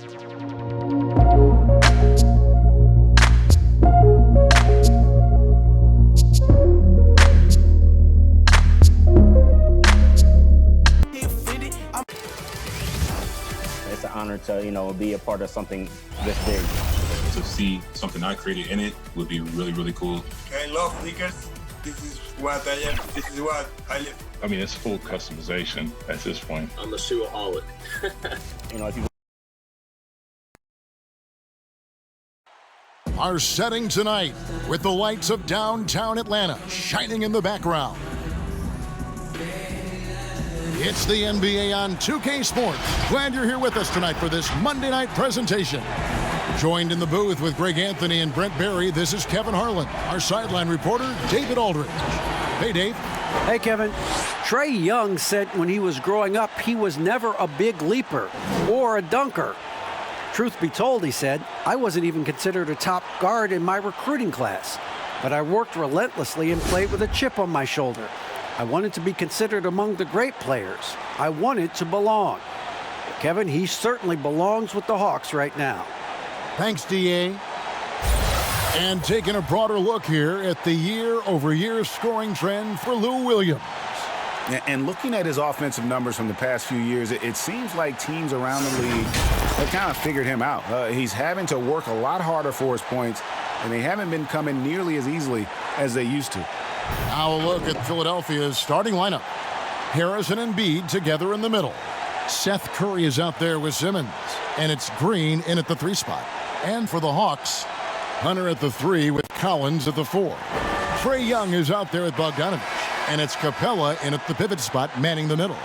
It's an honor to, be a part of something this big. To see something I created in it would be really, really cool. I love sneakers. This is what I am. This is what I live. I mean, it's full customization at this point. I'm a shoeaholic. If you are setting tonight with the lights of downtown Atlanta shining in the background. It's the NBA on 2K Sports. Glad you're here with us tonight for this Monday night presentation. Joined in the booth with Greg Anthony and Brent Barry, this is Kevin Harlan. Our sideline reporter, David Aldridge. Hey, Dave. Hey, Kevin. Trae Young said when he was growing up, he was never a big leaper or a dunker. Truth be told, he said, I wasn't even considered a top guard in my recruiting class, but I worked relentlessly and played with a chip on my shoulder. I wanted to be considered among the great players. I wanted to belong. Kevin, he certainly belongs with the Hawks right now. Thanks, D.A. And taking a broader look here at the year-over-year scoring trend for Lou Williams. And looking at his offensive numbers from the past few years, it seems like teams around the league have kind of figured him out. He's having to work a lot harder for his points, and they haven't been coming nearly as easily as they used to. Now a look at Philadelphia's starting lineup. Harris and Embiid together in the middle. Seth Curry is out there with Simmons, and it's Green in at the 3 spot. And for the Hawks, Hunter at the 3 with Collins at the 4. Trae Young is out there with Bogdanovich, and it's Capella in at the pivot spot, manning the middle.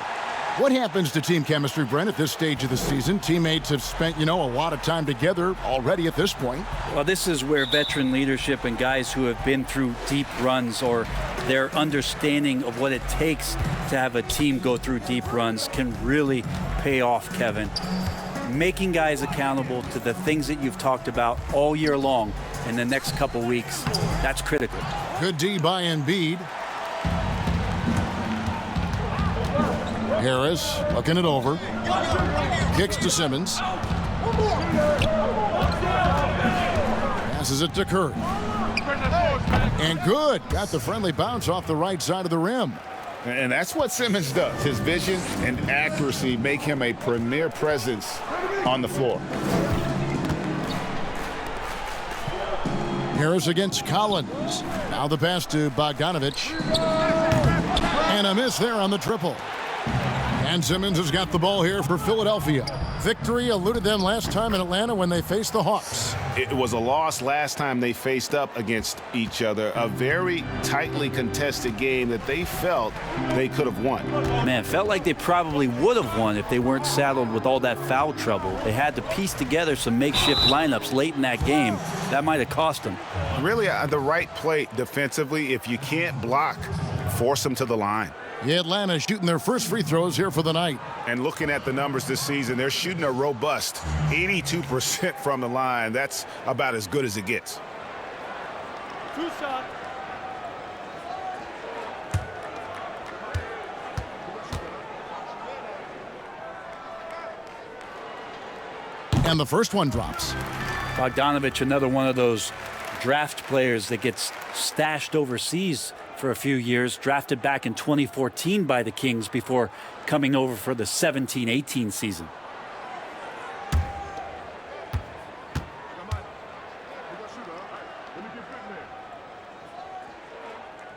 What happens to team chemistry, Brent, at this stage of the season? Teammates have spent, a lot of time together already at this point. Well, this is where veteran leadership and guys who have been through deep runs or their understanding of what it takes to have a team go through deep runs can really pay off, Kevin. Making guys accountable to the things that you've talked about all year long in the next couple weeks, that's critical. Good D by Embiid. Harris looking it over. Kicks to Simmons. Passes it to Curry. And good. Got the friendly bounce off the right side of the rim. And that's what Simmons does. His vision and accuracy make him a premier presence on the floor. Harris against Collins. Now the pass to Bogdanovich. And a miss there on the triple. And Simmons has got the ball here for Philadelphia. Victory eluded them last time in Atlanta when they faced the Hawks. It was a loss last time they faced up against each other. A very tightly contested game that they felt they could have won. Man, felt like they probably would have won if they weren't saddled with all that foul trouble. They had to piece together some makeshift lineups late in that game. That might have cost them. Really, the right play defensively. If you can't block, force them to the line. Yeah, Atlanta shooting their first free throws here for the night. And looking at the numbers this season, they're shooting a robust 82% from the line. That's about as good as it gets. 2 shots. And the first one drops. Bogdanovich, another one of those draft players that gets stashed overseas for a few years, drafted back in 2014 by the Kings before coming over for the 17-18 season.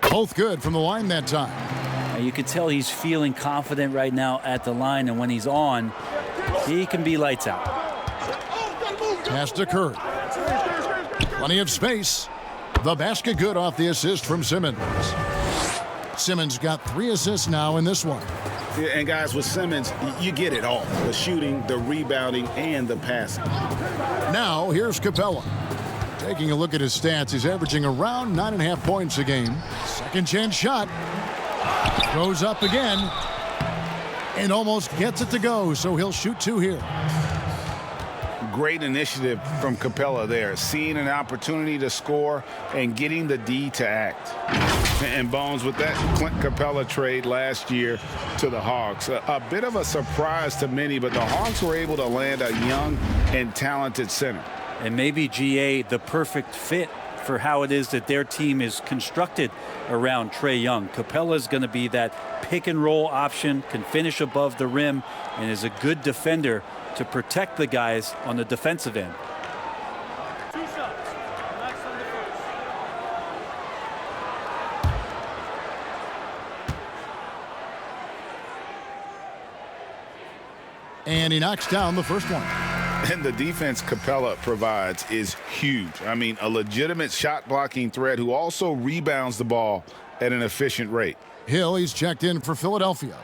Both good from the line that time. And you can tell he's feeling confident right now at the line, and when he's on, he can be lights out. Pass to Curry. Plenty of space. The basket good off the assist from Simmons. Simmons got 3 assists now in this one. Yeah, and guys, with Simmons, you get it all. The shooting, the rebounding, and the passing. Now, here's Capella. Taking a look at his stats, he's averaging around 9.5 points a game. Second chance shot. Goes up again. And almost gets it to go, so he'll shoot 2 here. great initiative from Capella there, seeing an opportunity to score and getting the D to act. And Bones, with that Clint Capella trade last year to the Hawks, a bit of a surprise to many, but the Hawks were able to land a young and talented center. And maybe GA the perfect fit for how it is that their team is constructed around Trae Young. Capella is going to be that pick and roll option, can finish above the rim, and is a good defender to protect the guys on the defensive end. 2 shots. Relax on the first. And he knocks down the first one. And the defense Capella provides is huge. I mean, a legitimate shot blocking threat who also rebounds the ball at an efficient rate. Hill, he's checked in for Philadelphia.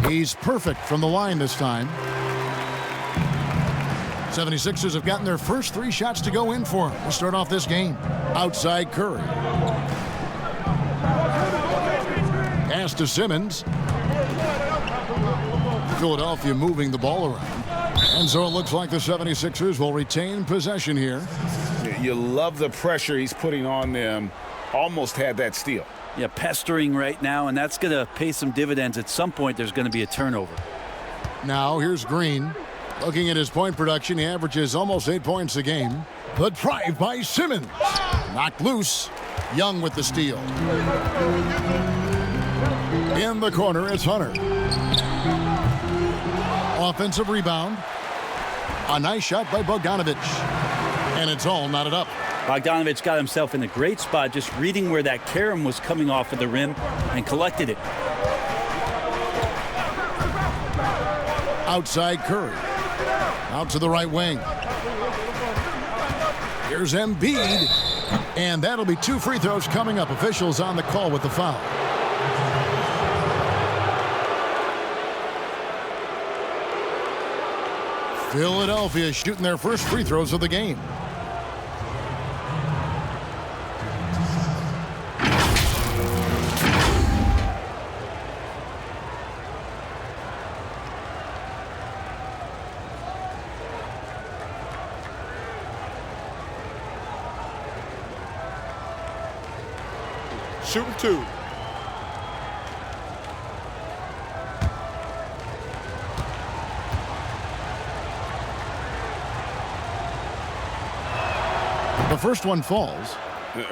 He's perfect from the line this time. 76ers have gotten their first 3 shots to go in for him to start off this game. Outside Curry. Pass to Simmons. Philadelphia moving the ball around. And so it looks like the 76ers will retain possession here. You love the pressure he's putting on them. Almost had that steal. Yeah, pestering right now, and that's going to pay some dividends. At some point, there's going to be a turnover. Now here's Green. Looking at his point production, he averages almost 8 points a game. The drive by Simmons. Knocked loose. Young with the steal. In the corner, it's Hunter. Offensive rebound. A nice shot by Bogdanovic. And it's all knotted up. Bogdanovic got himself in a great spot, just reading where that carom was coming off of the rim and collected it. Outside Curry. Out to the right wing. Here's Embiid. And that'll be 2 free throws coming up. Officials on the call with the foul. Philadelphia shooting their first free throws of the game. Shooting 2. The first one falls.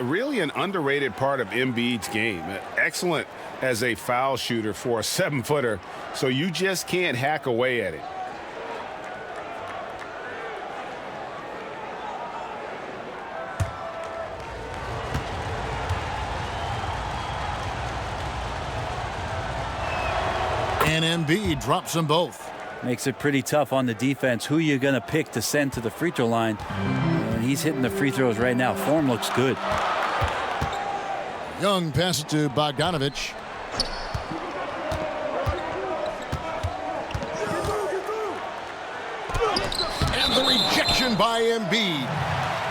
Really an underrated part of Embiid's game. Excellent as a foul shooter for a 7-footer, so you just can't hack away at it. And Embiid drops them both. Makes it pretty tough on the defense. Who you going to pick to send to the free throw line? And he's hitting the free throws right now. Form looks good. Young passes to Bogdanovic. And the rejection by Embiid.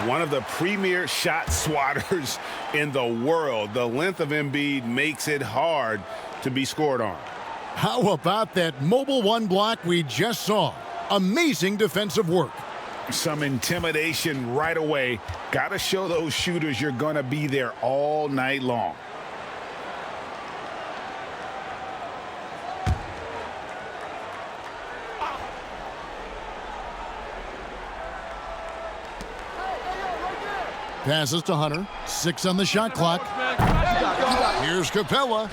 One of the premier shot swatters in the world. The length of Embiid makes it hard to be scored on. How about that mobile 1 block we just saw? Amazing defensive work. Some intimidation right away. Got to show those shooters you're going to be there all night long. Passes to Hunter. 6 on the shot clock. Here's Capella.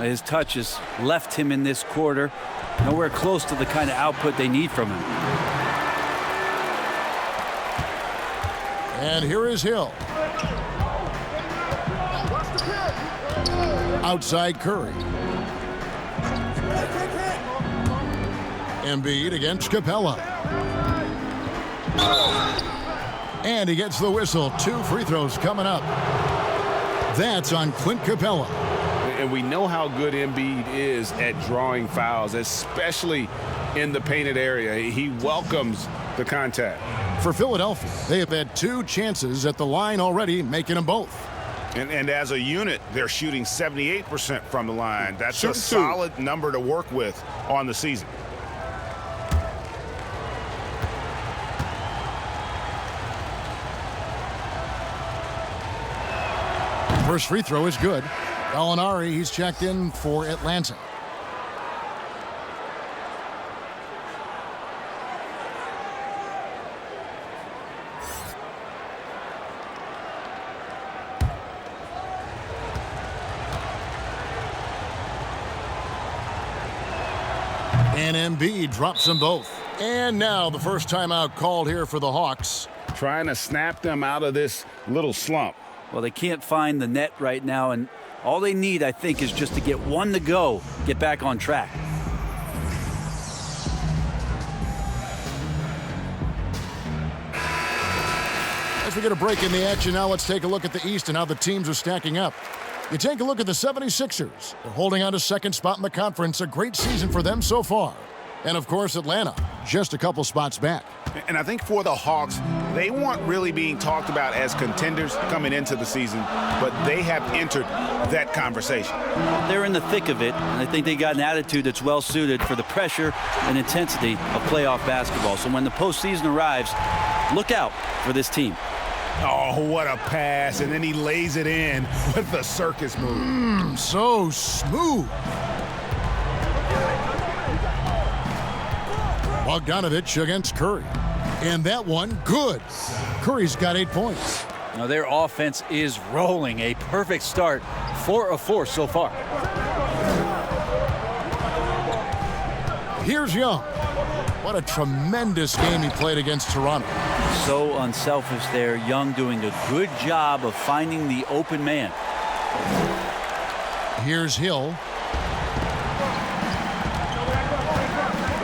His touch has left him in this quarter. Nowhere close to the kind of output they need from him. And here is Hill. Outside Curry. Embiid against Capella. And he gets the whistle. 2 free throws coming up. That's on Clint Capella. And we know how good Embiid is at drawing fouls, especially in the painted area. He welcomes the contact. For Philadelphia, they have had 2 chances at the line already, making them both. And as a unit, they're shooting 78% from the line. That's Shoot a two. solid number to work with on the season. First free throw is good. Gallinari, he's checked in for Atlanta. And Embiid drops them both. And now the first timeout called here for the Hawks. Trying to snap them out of this little slump. Well, they can't find the net right now, and all they need, I think, is just to get one to go, get back on track. As we get a break in the action now, let's take a look at the East and how the teams are stacking up. You take a look at the 76ers. They're holding on to second spot in the conference. A great season for them so far. And, of course, Atlanta, just a couple spots back. And I think for the Hawks, they weren't really being talked about as contenders coming into the season, but they have entered that conversation. They're in the thick of it, and I think they got an attitude that's well suited for the pressure and intensity of playoff basketball. So when the postseason arrives, look out for this team. Oh, what a pass, and then he lays it in with the circus move. So smooth. Bogdanovich against Curry. And that one, good. Curry's got 8 points. Now their offense is rolling. A perfect start, 4 of 4 so far. Here's Young. What a tremendous game he played against Toronto. So unselfish there. Young doing a good job of finding the open man. Here's Hill.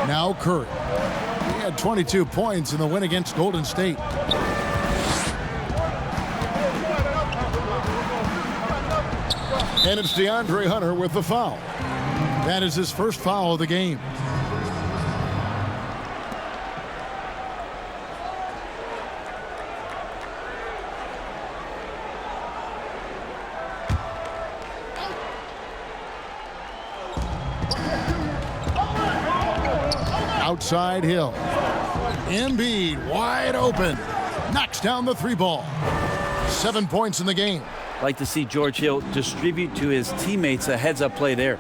Now Curry. He had 22 points in the win against Golden State. And it's DeAndre Hunter with the foul. That is his first foul of the game. Outside Hill. Embiid wide open. Knocks down the 3 ball. 7 points in the game. Like to see George Hill distribute to his teammates a heads-up play there.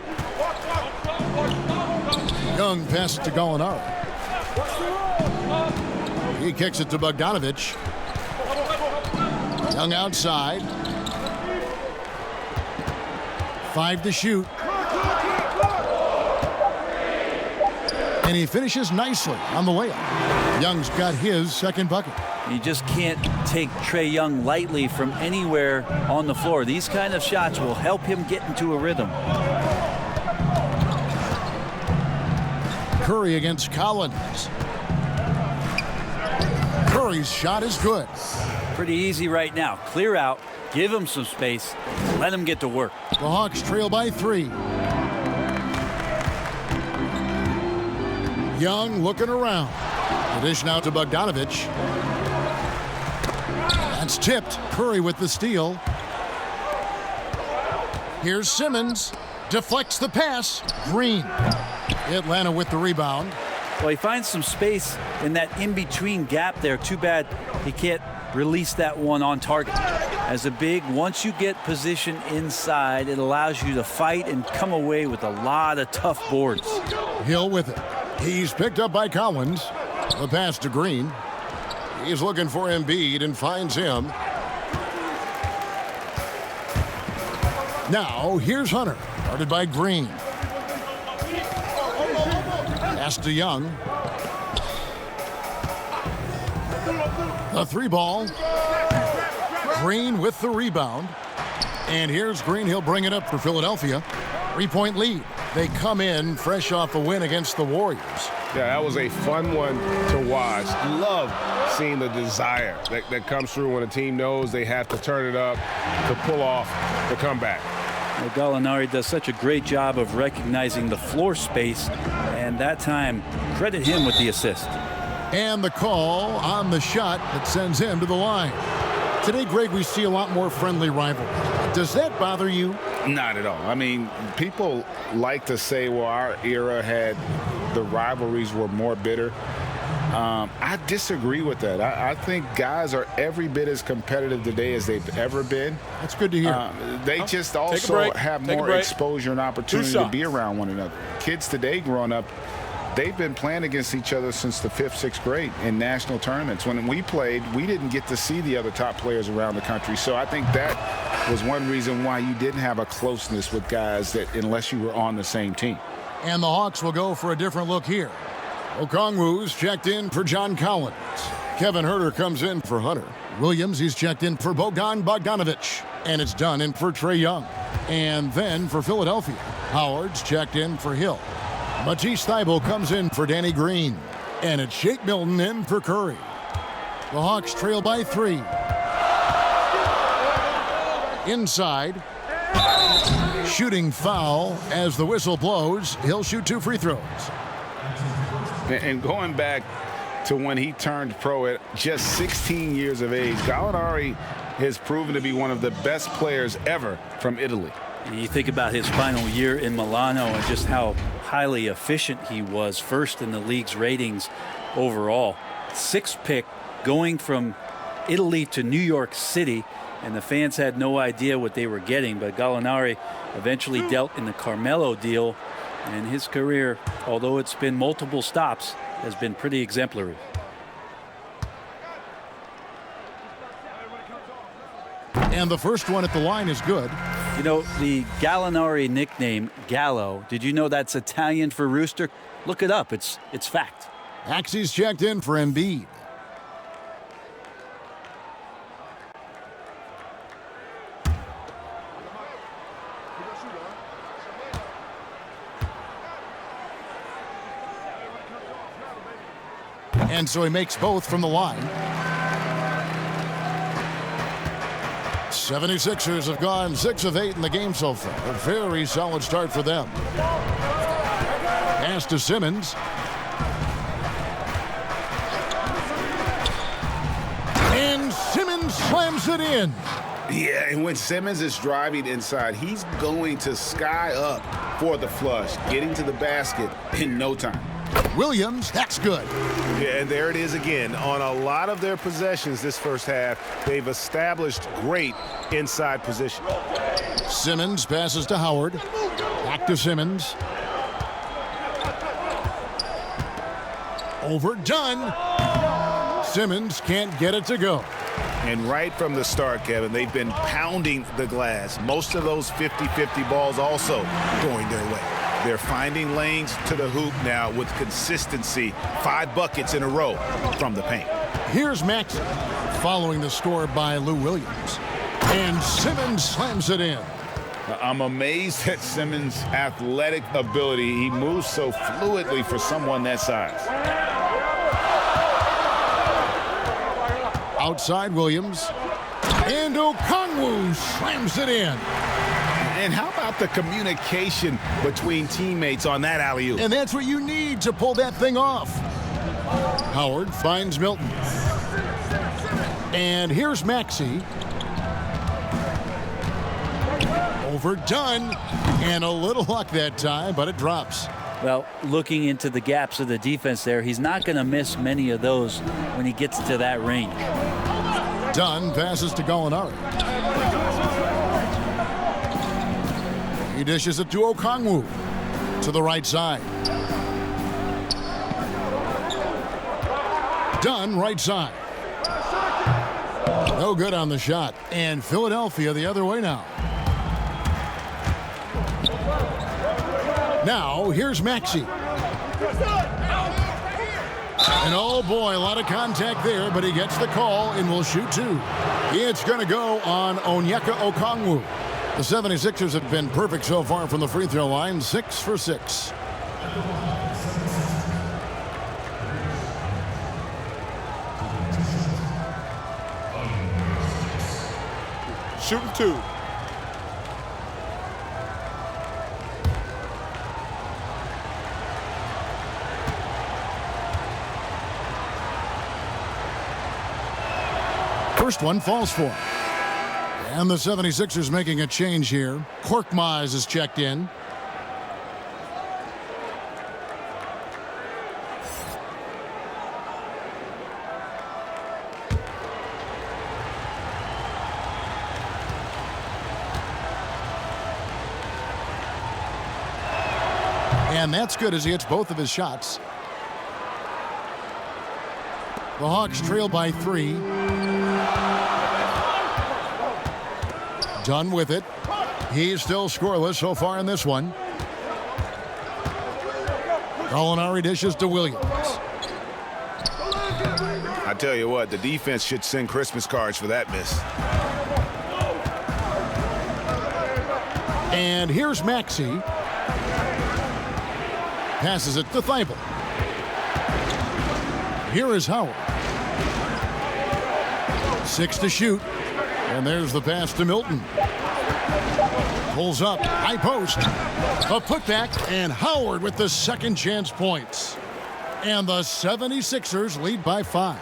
Young passes to Gallinari. He kicks it to Bogdanovich. Young outside. 5 to shoot. And he finishes nicely on the layup. Young's got his second bucket. You just can't take Trae Young lightly from anywhere on the floor. These kind of shots will help him get into a rhythm. Curry against Collins. Curry's shot is good. Pretty easy right now. Clear out, give him some space, let him get to work. The Hawks trail by 3. Young looking around. The dish now to Bogdanovich. That's tipped. Curry with the steal. Here's Simmons. Deflects the pass. Green. Atlanta with the rebound. Well, he finds some space in that in-between gap there. Too bad he can't release that one on target. As a big, once you get position inside, it allows you to fight and come away with a lot of tough boards. Hill with it. He's picked up by Collins. The pass to Green. He's looking for Embiid and finds him. Now, here's Hunter. Guarded by Green. Pass to Young. The 3 ball. Green with the rebound. And here's Green. He'll bring it up for Philadelphia. 3-point lead. They come in fresh off a win against the Warriors. Yeah, that was a fun one to watch. Love seeing the desire that comes through when a team knows they have to turn it up to pull off the comeback. Well, Gallinari does such a great job of recognizing the floor space, and that time, credit him with the assist. And the call on the shot that sends him to the line. Today, Greg, we see a lot more friendly rivalry. Does that bother you? Not at all. I mean, people like to say, well, our era had the rivalries were more bitter. I disagree with that. I think guys are every bit as competitive today as they've ever been. That's good to hear. They just also have more exposure and opportunity to be around one another. Kids today growing up, they've been playing against each other since the 5th, 6th grade in national tournaments. When we played, we didn't get to see the other top players around the country. So I think that was one reason why you didn't have a closeness with guys that unless you were on the same team. And the Hawks will go for a different look here. Okongwu's checked in for John Collins. Kevin Huerter comes in for Hunter. Williams, he's checked in for Bogdan Bogdanovic. And it's done in for Trae Young. And then for Philadelphia, Howard's checked in for Hill. Matisse Thybulle comes in for Danny Green. And it's Shake Milton in for Curry. The Hawks trail by 3. Inside. Shooting foul as the whistle blows. He'll shoot 2 free throws. And going back to when he turned pro at just 16 years of age, Gallinari has proven to be one of the best players ever from Italy. You think about his final year in Milano and just how highly efficient he was, first in the league's ratings overall. 6th pick going from Italy to New York City, and the fans had no idea what they were getting, but Gallinari eventually dealt in the Carmelo deal, and his career, although it's been multiple stops, has been pretty exemplary. And the first one at the line is good. You know, the Gallinari nickname, Gallo, did you know that's Italian for rooster? Look it up. It's fact. Axie's checked in for Embiid. And so he makes both from the line. 76ers have gone 6 of 8 in the game so far. A very solid start for them. Pass to Simmons. And Simmons slams it in. Yeah, and when Simmons is driving inside, he's going to sky up for the flush, getting to the basket in no time. Williams, that's good. Yeah, and there it is again. On a lot of their possessions this first half, they've established great inside position. Simmons passes to Howard. Back to Simmons. Overdone. Simmons can't get it to go. And right from the start, Kevin, they've been pounding the glass. Most of those 50-50 balls also going their way. They're finding lanes to the hoop now with consistency. 5 buckets in a row from the paint. Here's Maxey following the score by Lou Williams. And Simmons slams it in. I'm amazed at Simmons' athletic ability. He moves so fluidly for someone that size. Outside Williams. And Okongwu slams it in. And how about the communication between teammates on that alley-oop? And that's what you need to pull that thing off. Howard finds Milton. And here's Maxey. Overdone. And a little luck that time, but it drops. Well, looking into the gaps of the defense there, he's not going to miss many of those when he gets to that range. Dunn passes to Gallinari. He dishes it to Okongwu to the right side. Dunn right side. No good on the shot. And Philadelphia the other way now. Now here's Maxey. And oh boy, a lot of contact there, but he gets the call and will shoot 2. It's going to go on Onyeka Okongwu. The 76ers have been perfect so far from the free throw line, 6 for 6. Shooting 2. First one falls for him. And the 76ers making a change here. Korkmaz is checked in. And that's good as he hits both of his shots. The Hawks trail by 3. Done with it. He's still scoreless so far in this one. Gallinari dishes to Williams. I tell you what, the defense should send Christmas cards for that miss. And here's Maxey. Passes it to Thibault. Here is Howard. 6 to shoot. And there's the pass to Milton. Pulls up, high post. A putback, and Howard with the second chance points. And the 76ers lead by 5.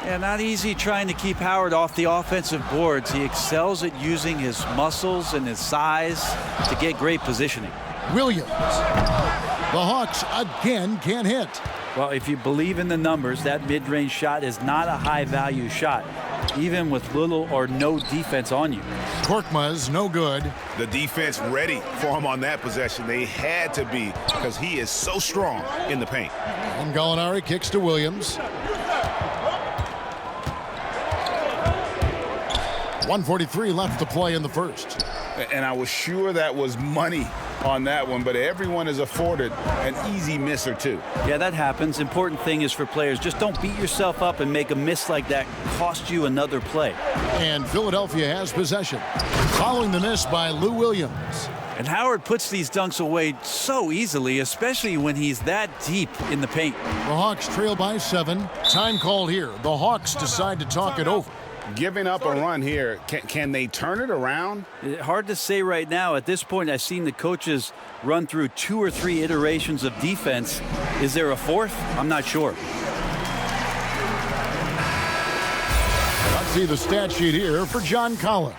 Yeah, not easy trying to keep Howard off the offensive boards. He excels at using his muscles and his size to get great positioning. Williams. The Hawks again can't hit. Well, if you believe in the numbers, that mid-range shot is not a high-value shot, even with little or no defense on you. Korkmaz, no good. The defense ready for him on that possession. They had to be because he is so strong in the paint. And Gallinari kicks to Williams. 1:43 left to play in the first. And I was sure that was money on that one, but everyone is afforded an easy miss or two. Yeah, that happens. Important thing is for players, just don't beat yourself up and make a miss like that cost you another play. And Philadelphia has possession. Following the miss by Lou Williams. And Howard puts these dunks away so easily, especially when he's that deep in the paint. The Hawks trail by 7. Time called here. The Hawks decide to talk it over. Giving up a run here, can they turn it around? Hard to say right now. At this point, I've seen the coaches run through 2 or 3 iterations of defense. Is there a 4th? I'm not sure. Let's see the stat sheet here for John Collins.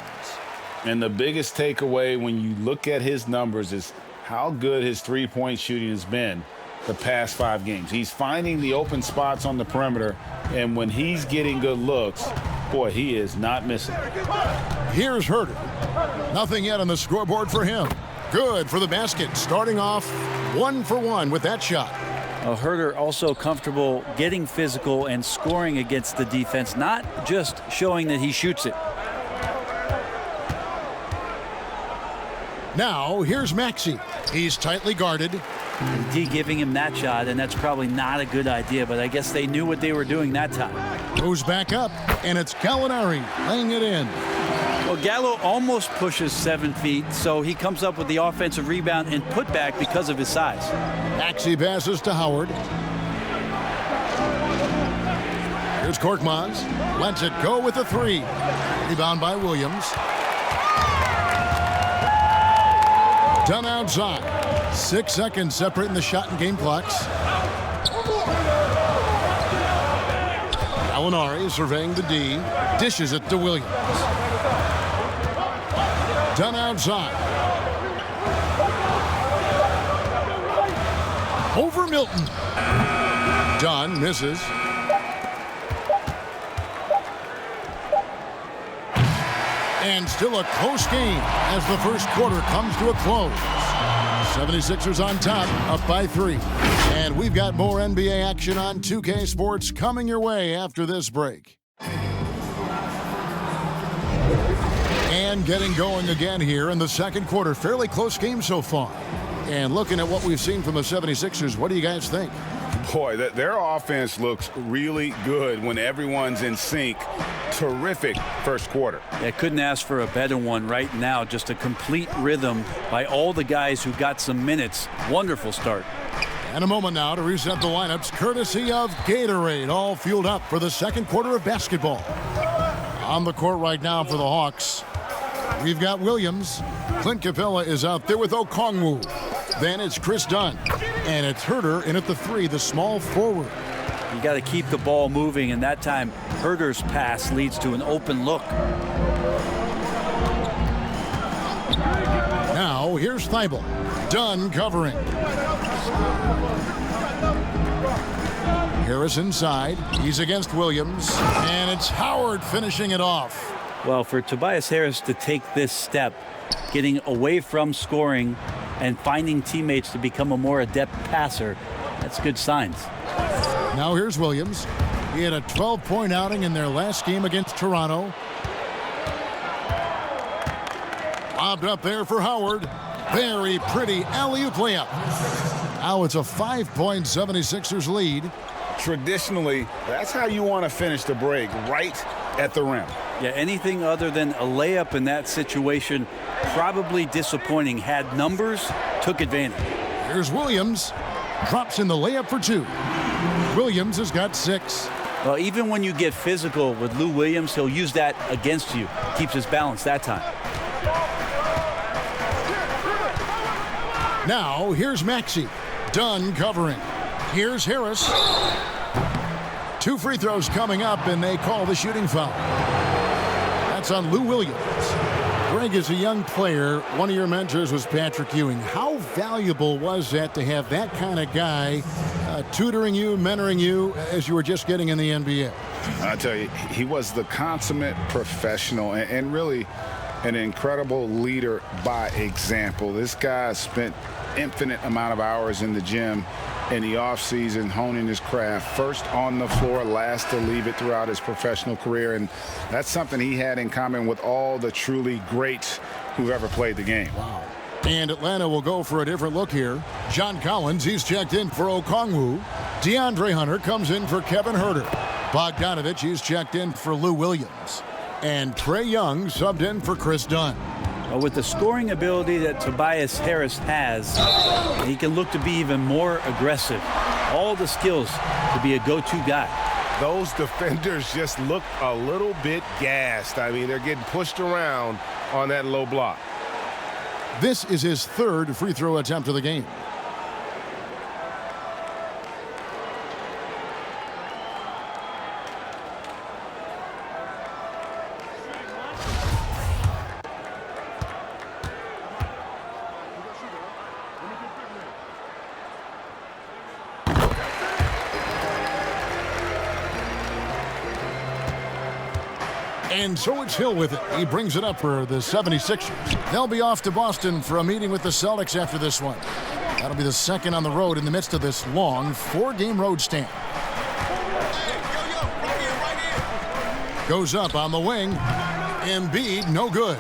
And the biggest takeaway when you look at his numbers is how good his three-point shooting has been the past 5 games. He's finding the open spots on the perimeter, and when he's getting good looks, boy, he is not missing. Here's Herter. Nothing yet on the scoreboard for him. Good for the basket, starting off 1 for 1 with that shot. Herter also comfortable getting physical and scoring against the defense, not just showing that he shoots it. Now, here's Maxey. He's tightly guarded. D giving him that shot, and that's probably not a good idea, but I guess they knew what they were doing that time. Moves back up, and it's Gallinari laying it in. Well, Gallo almost pushes 7 feet, so he comes up with the offensive rebound and putback because of his size. Maxey passes to Howard. Here's Korkmaz. Lets it go with a 3. Rebound by Williams. Done outside. 6 seconds separating the shot and game clocks. Gallinari surveying the D. Dishes it to Williams. Done outside. Over Milton. Dunn misses. And still a close game as the first quarter comes to a close. 76ers on top, up by 3. And we've got more NBA action on 2K Sports coming your way after this break. And getting going again here in the second quarter. Fairly close game so far. And looking at what we've seen from the 76ers, what do you guys think? Boy, their offense looks really good when everyone's in sync. Terrific first quarter. I couldn't ask for a better one right now. Just a complete rhythm by all the guys who got some minutes. Wonderful start. And a moment now to reset the lineups, courtesy of Gatorade, all fueled up for the second quarter of basketball. On the court right now for the Hawks, we've got Williams. Clint Capella is out there with Okongwu. Then it's Chris Dunn. And it's Herter in at the 3, the small forward. You got to keep the ball moving, and that time Herder's pass leads to an open look. Now here's Thibault. Dunn covering. Harris inside. He's against Williams. And it's Howard finishing it off. Well, for Tobias Harris to take this step, getting away from scoring and finding teammates to become a more adept passer, that's good signs. Now here's Williams. He had a 12-point outing in their last game against Toronto. Lobbed up there for Howard. Very pretty alley-oop layup. Now it's a 5-point 76ers lead. Traditionally, that's how you want to finish the break, right at the rim. Yeah, anything other than a layup in that situation, probably disappointing. Had numbers, took advantage. Here's Williams. Drops in the layup for 2. Williams has got 6. Well, even when you get physical with Lou Williams, he'll use that against you. Keeps his balance that time. Now here's Maxey. Dunn covering. Here's Harris. 2 free throws coming up, and they call the shooting foul. That's on Lou Williams. Greg, as a young player, one of your mentors was Patrick Ewing. How valuable was that to have that kind of guy tutoring you, mentoring you as you were just getting in the NBA? I tell you, he was the consummate professional and really an incredible leader by example. This guy spent infinite amount of hours in the gym in the offseason honing his craft, first on the floor, last to leave it throughout his professional career, and that's something he had in common with all the truly greats who've ever played the game. Wow. And Atlanta will go for a different look here. John Collins, he's checked in for Okongwu. DeAndre Hunter comes in for Kevin Herter. Bogdanovich, he's checked in for Lou Williams. And Trae Young subbed in for Chris Dunn. With the scoring ability that Tobias Harris has, he can look to be even more aggressive. All the skills to be a go-to guy. Those defenders just look a little bit gassed. I mean, they're getting pushed around on that low block. This is his 3rd free throw attempt of the game. And so it's Hill with it. He brings it up for the 76ers. They'll be off to Boston for a meeting with the Celtics after this one. That'll be the second on the road in the midst of this long 4-game road stand. Goes up on the wing. Embiid, no good.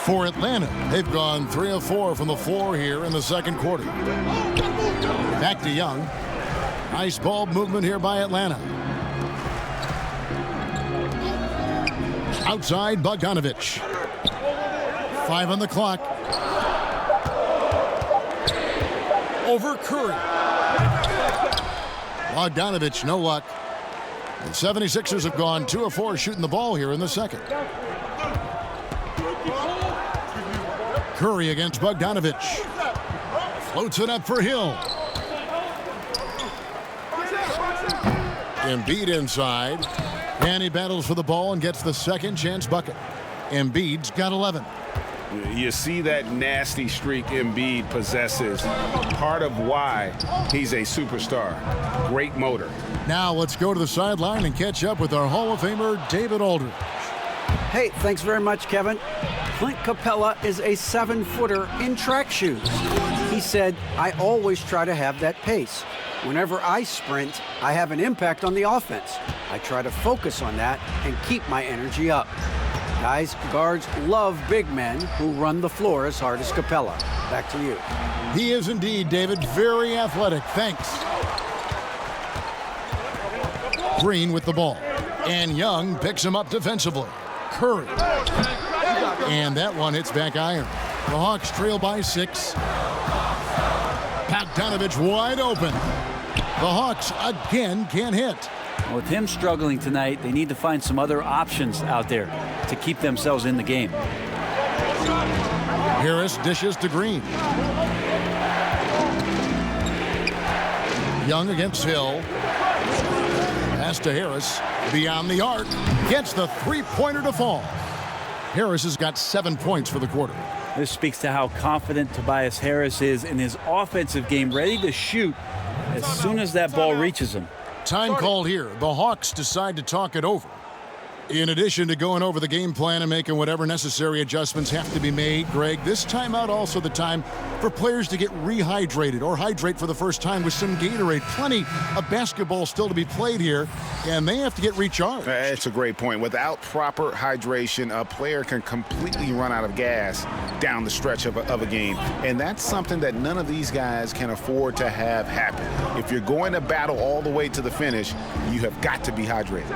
For Atlanta, they've gone 3 of 4 from the floor here in the second quarter. Back to Young. Nice ball movement here by Atlanta. Outside, Bogdanovich. 5 on the clock. Over Curry. Bogdanovich, no luck. The 76ers have gone 2 of 4 shooting the ball here in the second. Curry against Bogdanovich. Floats it up for Hill. Embiid inside. And he battles for the ball and gets the second chance bucket. Embiid's got 11. You see that nasty streak Embiid possesses. Part of why he's a superstar. Great motor. Now let's go to the sideline and catch up with our Hall of Famer, David Aldridge. Hey, thanks very much, Kevin. Clint Capella is a 7-footer in track shoes. He said, I always try to have that pace. Whenever I sprint, I have an impact on the offense. I try to focus on that and keep my energy up. Guys, guards love big men who run the floor as hard as Capella. Back to you. He is indeed, David, very athletic. Thanks. Green with the ball. And Young picks him up defensively. Curry. And that one hits back iron. The Hawks trail by 6. Bogdanovich wide open. The Hawks again can't hit. With him struggling tonight, they need to find some other options out there to keep themselves in the game. Harris dishes to Green. Young against Hill. Pass to Harris. Beyond the arc, gets the three-pointer to fall. Harris has got 7 points for the quarter. This speaks to how confident Tobias Harris is in his offensive game, ready to shoot as soon as that ball reaches him. Time called here. The Hawks decide to talk it over. In addition to going over the game plan and making whatever necessary adjustments have to be made, Greg, this timeout also the time for players to get rehydrated or hydrate for the first time with some Gatorade. Plenty of basketball still to be played here, and they have to get recharged. That's a great point. Without proper hydration, a player can completely run out of gas down the stretch of a game. And that's something that none of these guys can afford to have happen. If you're going to battle all the way to the finish, you have got to be hydrated.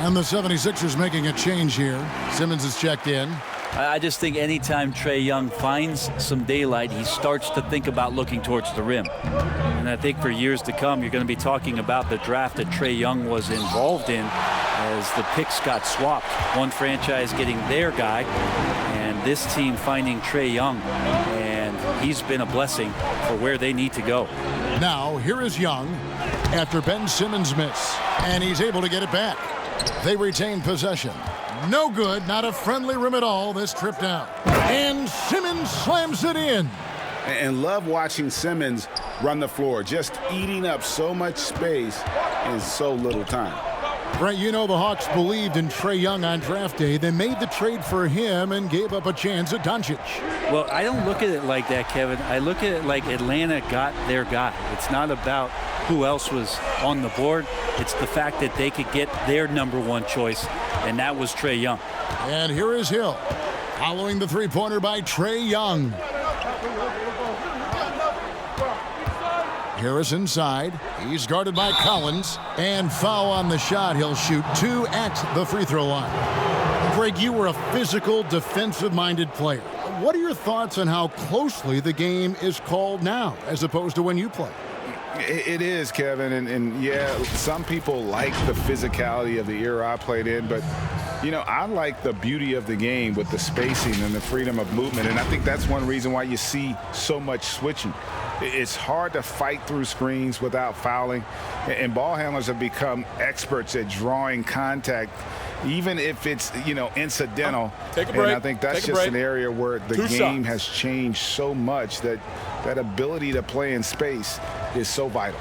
And the 76ers making a change here. Simmons is checked in. I just think anytime Trae Young finds some daylight, he starts to think about looking towards the rim. And I think for years to come, you're going to be talking about the draft that Trae Young was involved in as the picks got swapped. One franchise getting their guy, and this team finding Trae Young. And he's been a blessing for where they need to go. Now, here is Young after Ben Simmons' miss. And he's able to get it back. They retain possession. No good, not a friendly rim at all this trip down. And Simmons slams it in. And love watching Simmons run the floor, just eating up so much space in so little time. Brent, you know the Hawks believed in Trae Young on draft day. They made the trade for him and gave up a chance at Doncic. Well, I don't look at it like that, Kevin. I look at it like Atlanta got their guy. It's not about who else was on the board. It's the fact that they could get their number one choice, and that was Trae Young. And here is Hill, following the three-pointer by Trae Young. Harris inside. He's guarded by Collins. And foul on the shot. He'll shoot 2 at the free throw line. Greg, you were a physical, defensive-minded player. What are your thoughts on how closely the game is called now as opposed to when you played? It is, Kevin, and yeah, some people like the physicality of the era I played in, but you know, I like the beauty of the game with the spacing and the freedom of movement, and I think that's one reason why you see so much switching. It's hard to fight through screens without fouling, and ball handlers have become experts at drawing contact, even if it's, you know, incidental. Take a break. And I think that's just an area where the game has changed so much that that ability to play in space is so vital.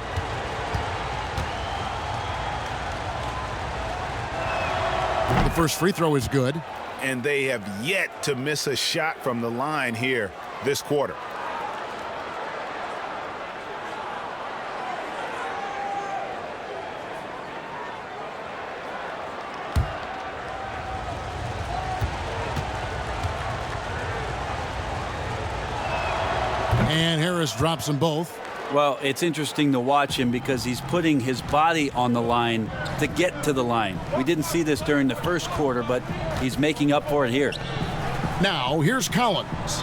The first free throw is good. And they have yet to miss a shot from the line here this quarter. And Harris drops them both. Well, it's interesting to watch him because he's putting his body on the line to get to the line. We didn't see this during the first quarter, but he's making up for it here. Now, here's Collins.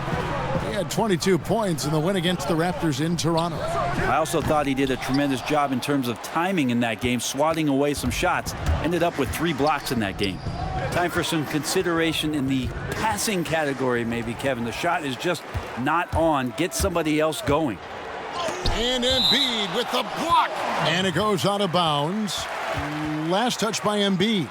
He had 22 points in the win against the Raptors in Toronto. I also thought he did a tremendous job in terms of timing in that game, swatting away some shots. Ended up with 3 blocks in that game. Time for some consideration in the passing category, maybe, Kevin. The shot is just not on. Get somebody else going. And Embiid with the block. And it goes out of bounds. Last touch by Embiid.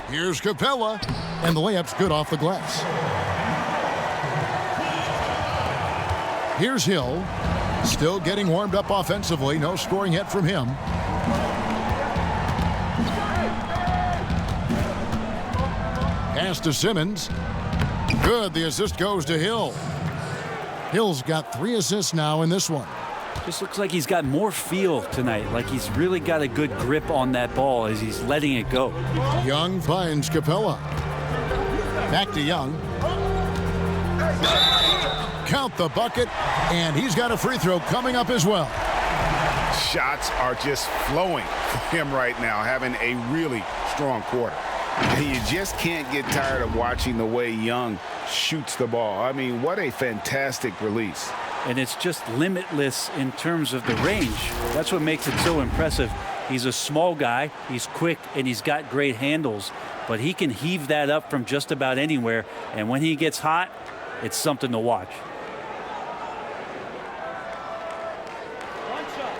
Here's Capella. And the layup's good off the glass. Here's Hill. Still getting warmed up offensively. No scoring yet from him. Pass to Simmons. Good. The assist goes to Hill. Hill's got 3 assists now in this one. Just looks like he's got more feel tonight, like he's really got a good grip on that ball as he's letting it go. Young finds Capella. Back to Young. Count the bucket, and he's got a free throw coming up as well. Shots are just flowing for him right now, having a really strong quarter. You just can't get tired of watching the way Young shoots the ball. I mean, what a fantastic release. And it's just limitless in terms of the range. That's what makes it so impressive. He's a small guy. He's quick, and he's got great handles. But he can heave that up from just about anywhere. And when he gets hot, it's something to watch. One shot.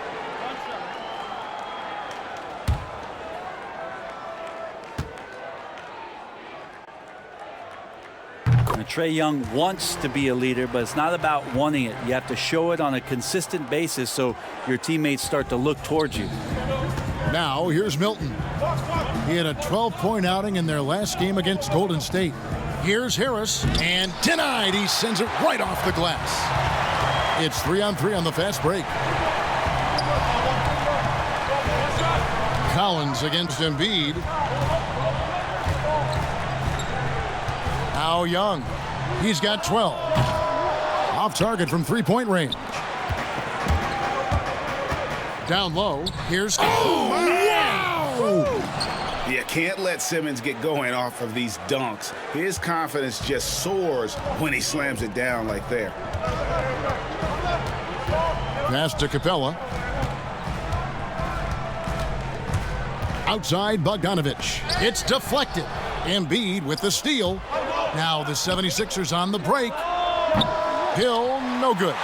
And Trae Young wants to be a leader, but it's not about wanting it. You have to show it on a consistent basis so your teammates start to look towards you. Now, here's Milton. He had a 12-point outing in their last game against Golden State. Here's Harris, and denied. He sends it right off the glass. It's 3-on-3 on the fast break. Collins against Embiid. Now Young. He's got 12. Off target from three-point range. Down low. Here's... Oh, wow! You can't let Simmons get going off of these dunks. His confidence just soars when he slams it down like there. Pass to Capella. Outside Bogdanovich. It's deflected. Embiid with the steal. Now the 76ers on the break. Hill, no good.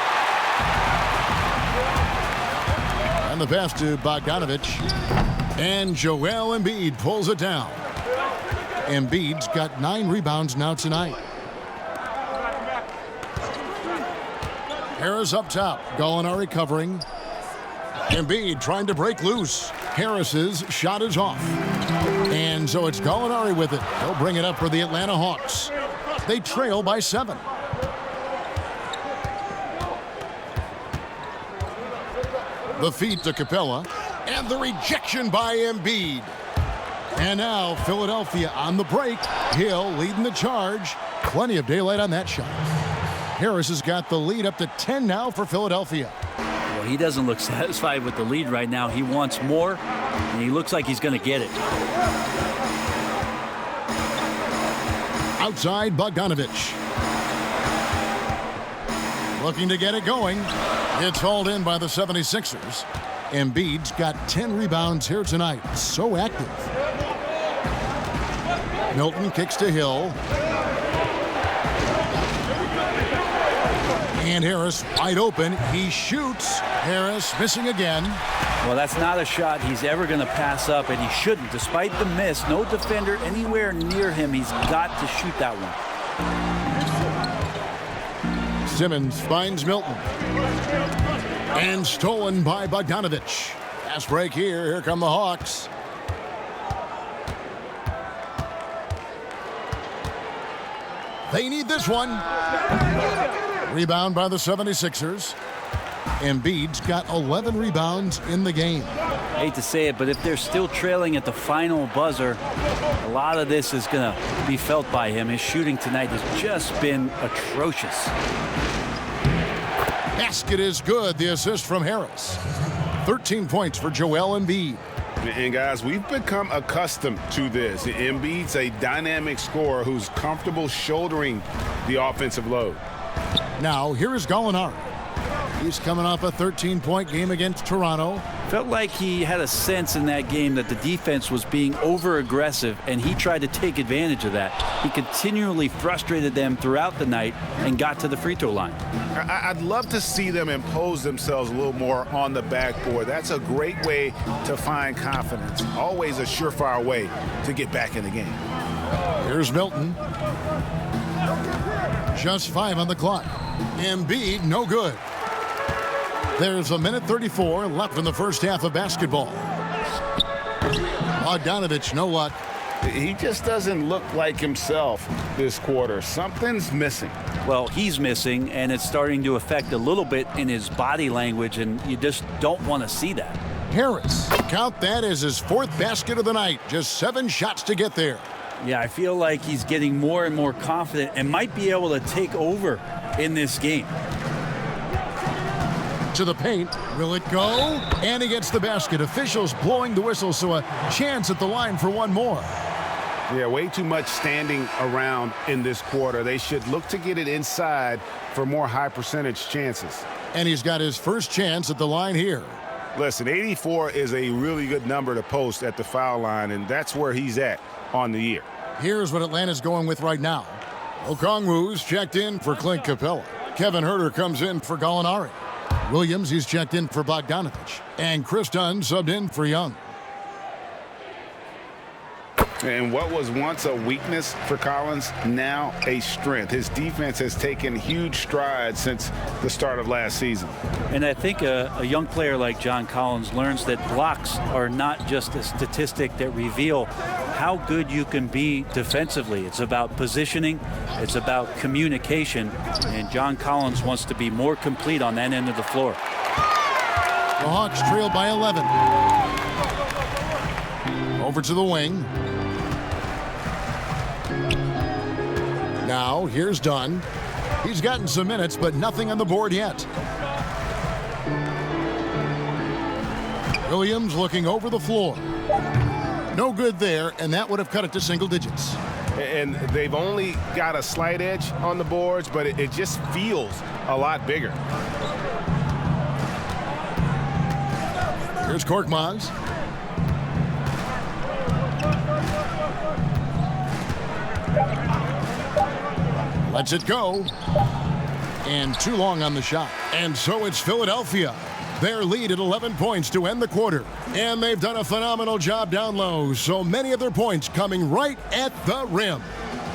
And the pass to Bogdanovich. And Joel Embiid pulls it down. Embiid's got 9 rebounds now tonight. Harris up top. Gallinari covering. Embiid trying to break loose. Harris's shot is off. And so it's Gallinari with it. He'll bring it up for the Atlanta Hawks. They trail by 7. The feed to Capella. And the rejection by Embiid. And now Philadelphia on the break. Hill leading the charge. Plenty of daylight on that shot. Harris has got the lead up to 10 now for Philadelphia. Well, he doesn't look satisfied with the lead right now. He wants more, and he looks like he's going to get it. Outside Bogdanovich. Looking to get it going. It's hauled in by the 76ers. Embiid's got 10 rebounds here tonight. So active. Milton kicks to Hill. And Harris wide open. He shoots. Harris missing again. Well, that's not a shot he's ever going to pass up, and he shouldn't. Despite the miss, no defender anywhere near him. He's got to shoot that one. Simmons finds Milton. And stolen by Bogdanovich. Fast break here. Here come the Hawks. They need this one. Rebound by the 76ers. Embiid's got 11 rebounds in the game. I hate to say it, but if they're still trailing at the final buzzer, a lot of this is going to be felt by him. His shooting tonight has just been atrocious. Basket is good. The assist from Harris. 13 points for Joel Embiid. And guys, we've become accustomed to this. Embiid's a dynamic scorer who's comfortable shouldering the offensive load. Now, here is Gallinari. He's coming off a 13-point game against Toronto. Felt like he had a sense in that game that the defense was being over-aggressive, and he tried to take advantage of that. He continually frustrated them throughout the night and got to the free throw line. I'd love to see them impose themselves a little more on the backboard. That's a great way to find confidence. Always a surefire way to get back in the game. Here's Milton. Just 5 on the clock. Embiid, no good. There's a minute 34 left in the first half of basketball. Bogdanovich, no luck. He just doesn't look like himself this quarter. Something's missing. Well, he's missing, and it's starting to affect a little bit in his body language, and you just don't want to see that. Harris, count that as his 4th basket of the night. Just 7 shots to get there. Yeah, I feel like he's getting more and more confident and might be able to take over in this game. To the paint. Will it go? And he gets the basket. Officials blowing the whistle, so a chance at the line for one more. Yeah, way too much standing around in this quarter. They should look to get it inside for more high percentage chances. And he's got his first chance at the line here. Listen, 84 is a really good number to post at the foul line, and that's where he's at on the year. Here's what Atlanta's going with right now. Okongwu's checked in for Clint Capella. Kevin Huerter comes in for Gallinari. Williams, he's checked in for Bogdanovich. And Chris Dunn subbed in for Young. And what was once a weakness for Collins, now a strength. His defense has taken huge strides since the start of last season. And I think a young player like John Collins learns that blocks are not just a statistic that reveal how good you can be defensively. It's about positioning. It's about communication. And John Collins wants to be more complete on that end of the floor. The Hawks trail by 11. Over to the wing. Now, here's Dunn. He's gotten some minutes, but nothing on the board yet. Williams looking over the floor. No good there, and that would have cut it to single digits. And they've only got a slight edge on the boards, but it just feels a lot bigger. Here's Korkmaz. Lets it go. And too long on the shot. And so it's Philadelphia. Their lead at 11 points to end the quarter. And they've done a phenomenal job down low. So many of their points coming right at the rim.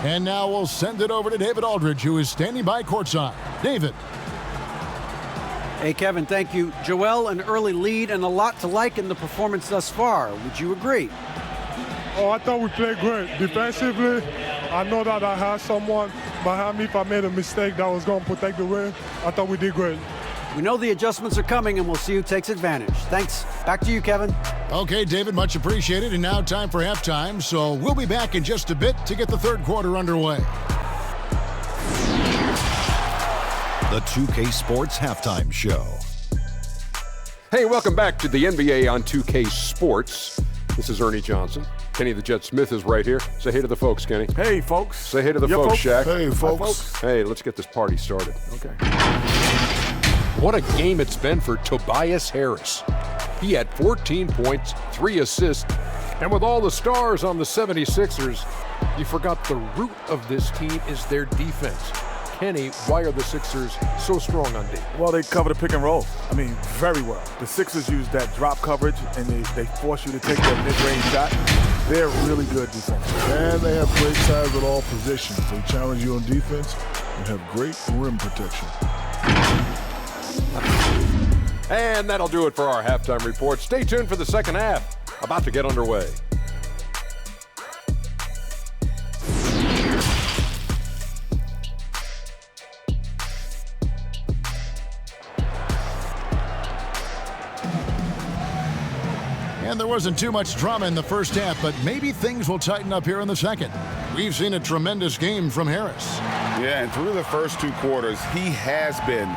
And now we'll send it over to David Aldridge, who is standing by courtside. David. Hey, Kevin, thank you. Joel, an early lead and a lot to like in the performance thus far. Would you agree? Oh, I thought we played great. Defensively, I know that I had someone behind me if I made a mistake that was going to protect the rim. I thought we did great. We know the adjustments are coming, and we'll see who takes advantage. Thanks. Back to you, Kevin. Okay, David, much appreciated. And now time for halftime. So we'll be back in just a bit to get the third quarter underway. The 2K Sports Halftime Show. Hey, welcome back to the NBA on 2K Sports. This is Ernie Johnson. Kenny the Jet Smith is right here. Say hey to the folks, Kenny. Hey, folks. Say hey to the folks, Shaq. Hey, folks. Hey, let's get this party started. Okay. What a game it's been for Tobias Harris. He had 14 points, 3 assists, and with all the stars on the 76ers, you forgot the root of this team is their defense. Kenny, why are the Sixers so strong on D? Well, they cover the pick and roll. I mean, very well. The Sixers use that drop coverage, and they force you to take that mid-range shot. They're really good defensively. And they have great size at all positions. They challenge you on defense and have great rim protection. And that'll do it for our halftime report. Stay tuned for the second half. About to get underway. And there wasn't too much drama in the first half, but maybe things will tighten up here in the second. We've seen a tremendous game from Harris. Yeah, and through the first 2 quarters, he has been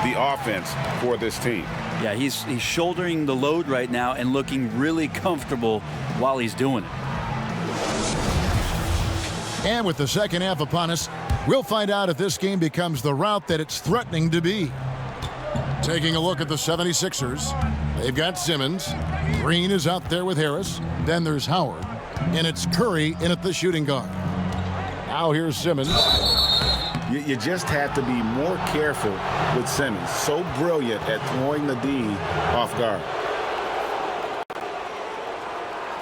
the offense for this team. Yeah, he's shouldering the load right now and looking really comfortable while he's doing it. And with the second half upon us, we'll find out if this game becomes the route that it's threatening to be. Taking a look at the 76ers, they've got Simmons. Green is out there with Harris. Then there's Howard. And it's Curry in at the shooting guard. Now here's Simmons. You just have to be more careful with Simmons. So brilliant at throwing the D off guard.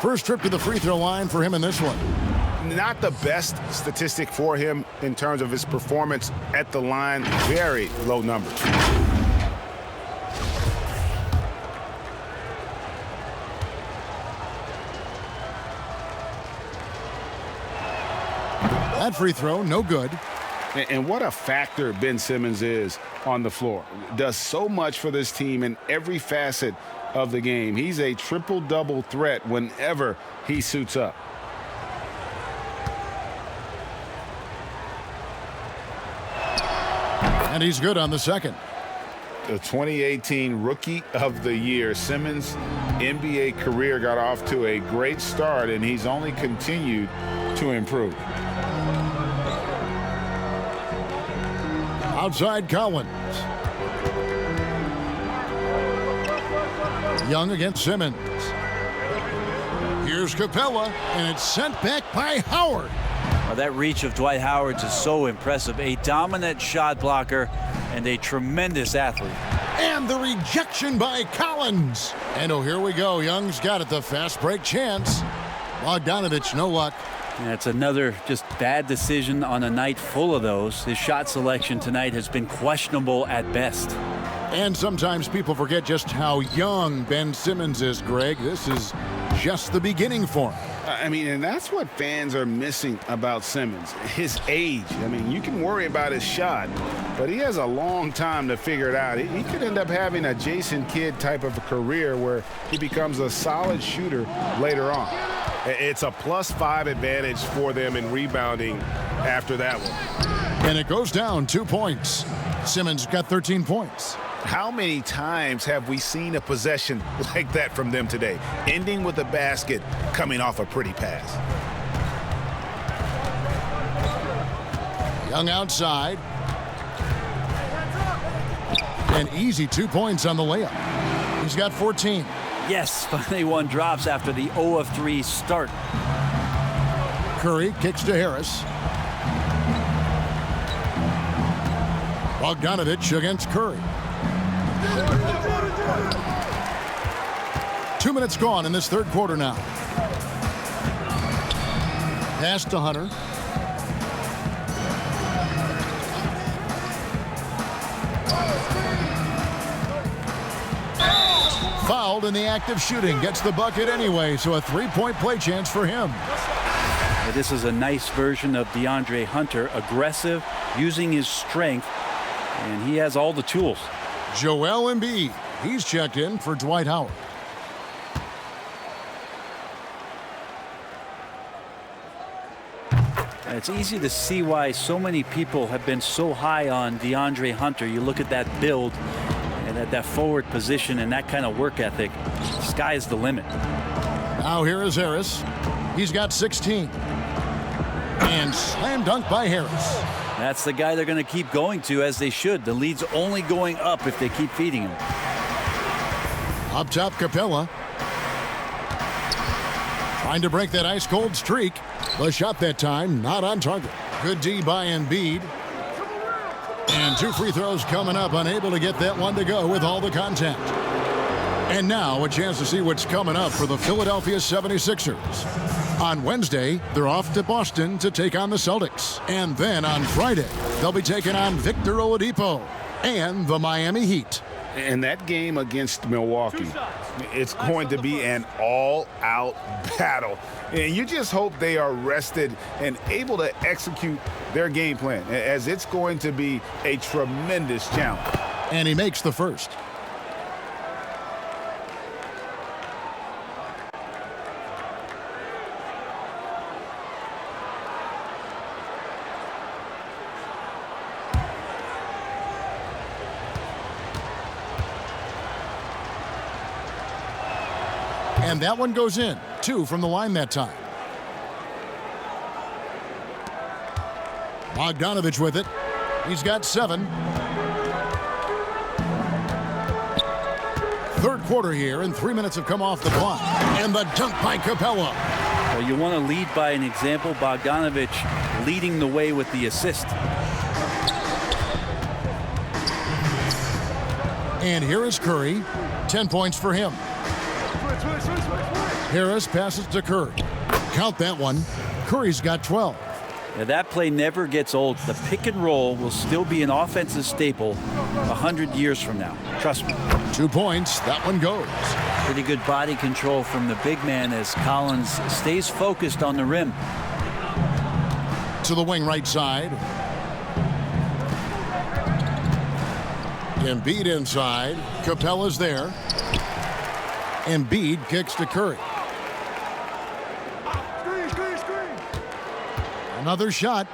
First trip to the free throw line for him in this one. Not the best statistic for him in terms of his performance at the line. Very low numbers. That free throw, no good. And what a factor Ben Simmons is on the floor. Does so much for this team in every facet of the game. He's a triple-double threat whenever he suits up. And he's good on the second. The 2018 Rookie of the Year. Simmons' NBA career got off to a great start, and he's only continued to improve. Outside Collins. Young against Simmons. Here's Capella, and it's sent back by Howard. Well, that reach of Dwight Howard's is so impressive. A dominant shot blocker and a tremendous athlete. And the rejection by Collins. And oh, here we go. Young's got it, the fast break chance. Bogdanovich, no luck. That's another just bad decision on a night full of those. His shot selection tonight has been questionable at best. And sometimes people forget just how young Ben Simmons is, Greg. This is just the beginning for him. I mean, and that's what fans are missing about Simmons, his age. I mean, you can worry about his shot, but he has a long time to figure it out. He could end up having a Jason Kidd type of a career where he becomes a solid shooter later on. It's a +5 advantage for them in rebounding after that one. And it goes down 2 points. Simmons got 13 points. How many times have we seen a possession like that from them today, ending with a basket coming off a pretty pass? Young outside. An easy 2 points on the layup. He's got 14. Yes, finally one drops after the 0 of 3 start. Curry kicks to Harris. Bogdanovich against Curry. 2 minutes gone in this third quarter now. Pass to Hunter. Fouled in the act of shooting. Gets the bucket anyway, so a three-point play chance for him. This is a nice version of DeAndre Hunter, aggressive, using his strength, and he has all the tools. Joel Embiid, he's checked in for Dwight Howard. It's easy to see why so many people have been so high on DeAndre Hunter. You look at that build and at that forward position and that kind of work ethic. Sky's the limit. Now here is Harris. He's got 16. And slam dunk by Harris. That's the guy they're going to keep going to, as they should. The lead's only going up if they keep feeding him. Up top, Capella. Trying to break that ice-cold streak. The shot that time, not on target. Good D by Embiid. And 2 free throws coming up, unable to get that one to go with all the contact. And now a chance to see what's coming up for the Philadelphia 76ers. On Wednesday, they're off to Boston to take on the Celtics. And then on Friday, they'll be taking on Victor Oladipo and the Miami Heat. And that game against Milwaukee, it's going to be an all-out battle. And you just hope they are rested and able to execute their game plan, as it's going to be a tremendous challenge. And he makes the first. And that one goes in. 2 from the line that time. Bogdanovich with it. He's got 7. Third quarter here, and 3 minutes have come off the clock. And the dunk by Capella. Well, you want to lead by an example. Bogdanovich leading the way with the assist. And here is Curry. 10 points for him. Harris passes to Curry. Count that one. Curry's got 12. Now that play never gets old. The pick and roll will still be an offensive staple 100 years from now. Trust me. 2 points. That one goes. Pretty good body control from the big man as Collins stays focused on the rim. To the wing right side. Embiid inside. Capella's there. Embiid kicks to Curry. Another shot.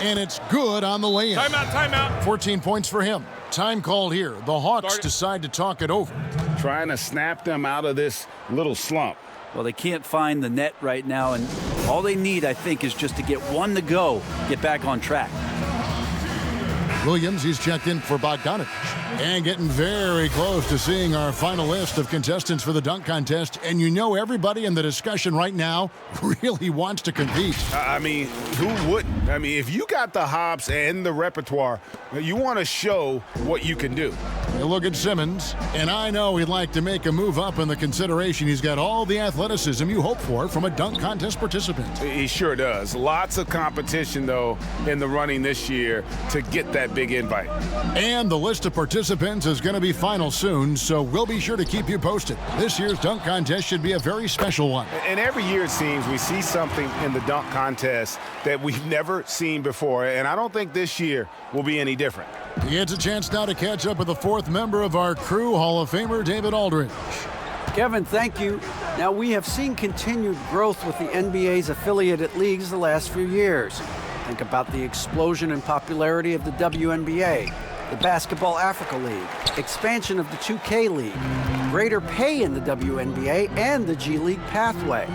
And it's good on the lay-in. Timeout. 14 points for him. Time called here. The Hawks decide to talk it over. Trying to snap them out of this little slump. Well, they can't find the net right now, and all they need, I think, is just to get one to go, get back on track. Williams, he's checked in for Bogdanovic. And getting very close to seeing our final list of contestants for the dunk contest. And you know everybody in the discussion right now really wants to compete. I mean, who wouldn't? I mean, if you got the hops and the repertoire, you want to show what you can do. You look at Simmons, and I know he'd like to make a move up in the consideration. He's got all the athleticism you hope for from a dunk contest participant. He sure does. Lots of competition, though, in the running this year to get that big invite. And the list of participants is going to be final soon, so we'll be sure to keep you posted. This year's dunk contest should be a very special one. And every year, it seems, we see something in the dunk contest that we've never seen before, and I don't think this year will be any different. He gets a chance now to catch up with the fourth member of our crew, Hall of Famer David Aldridge. Kevin, thank you. Now, we have seen continued growth with the NBA's affiliated leagues the last few years. Think about the explosion in popularity of the WNBA, the Basketball Africa League, expansion of the 2K League, greater pay in the WNBA and the G League pathway,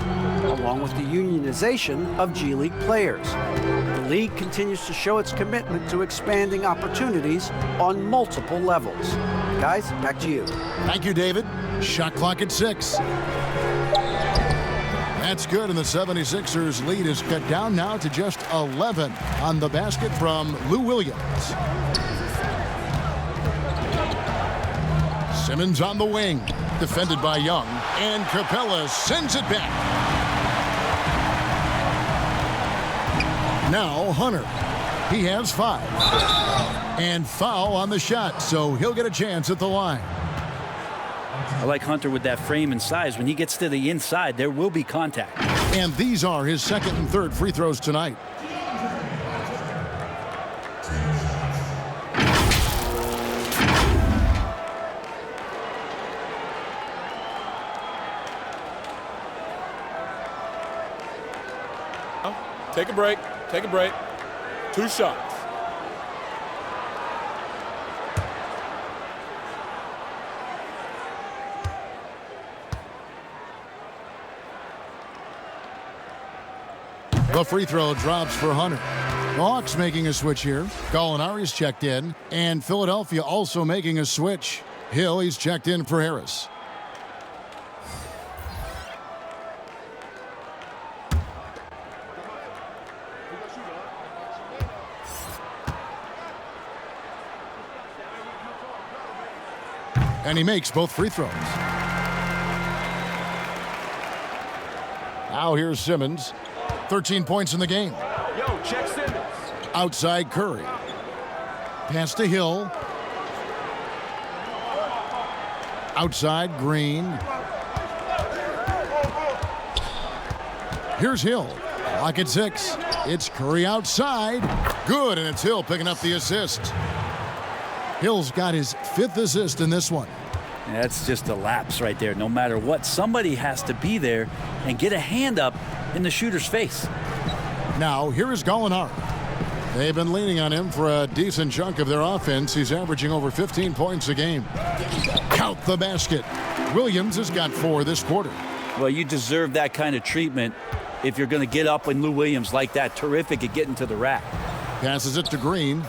along with the unionization of G League players. The league continues to show its commitment to expanding opportunities on multiple levels. Guys, back to you. Thank you, David. Shot clock at 6. That's good, and the 76ers lead is cut down now to just 11 on the basket from Lou Williams. Simmons on the wing, defended by Young, and Capella sends it back. Now Hunter. He has 5. And foul on the shot, so he'll get a chance at the line. I like Hunter with that frame and size. When he gets to the inside, there will be contact. And these are his second and third free throws tonight. Take a break. Take a break. 2 shots. The free throw drops for Hunter. The Hawks making a switch here. Gallinari's checked in. And Philadelphia also making a switch. Hill, he's checked in for Harris. And he makes both free throws. Now here's Simmons. 13 points in the game. Yo, check Simmons. Outside Curry. Pass to Hill. Outside Green. Here's Hill. Clock at 6. It's Curry outside. Good, and it's Hill picking up the assist. Hill's got his 5th assist in this one. That's just a lapse right there. No matter what, somebody has to be there and get a hand up in the shooter's face. Now, here is Gallinari. They've been leaning on him for a decent chunk of their offense. He's averaging over 15 points a game. Count the basket. Williams has got 4 this quarter. Well, you deserve that kind of treatment if you're going to get up when Lou Williams like that. Terrific at getting to the rack. Passes it to Green.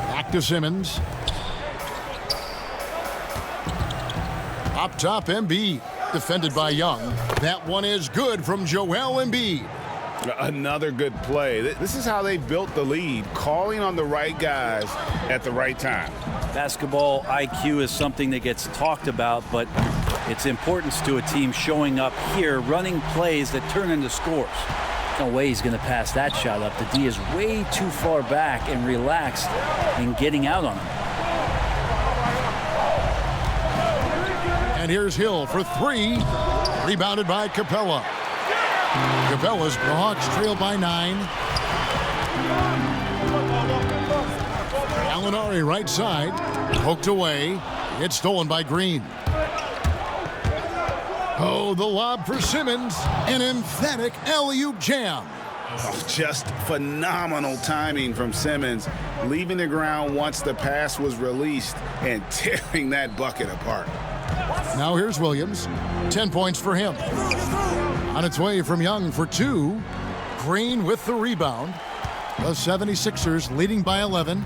Back to Simmons. Up top, Embiid. Defended by Young. That one is good from Joel Embiid. Another good play. This is how they built the lead, calling on the right guys at the right time. Basketball IQ is something that gets talked about, but its importance to a team showing up here, running plays that turn into scores. No way he's going to pass that shot up. The D is way too far back and relaxed in getting out on him. And here's Hill for 3. Rebounded by Capella. Capella's Hawks trail by 9. Gallinari right side. Poked away. It's stolen by Green. Oh, the lob for Simmons. An emphatic alley-oop jam. Oh, just phenomenal timing from Simmons, leaving the ground once the pass was released and tearing that bucket apart. Now here's Williams. 10 points for him. On its way from Young for 2. Green with the rebound. The 76ers leading by 11.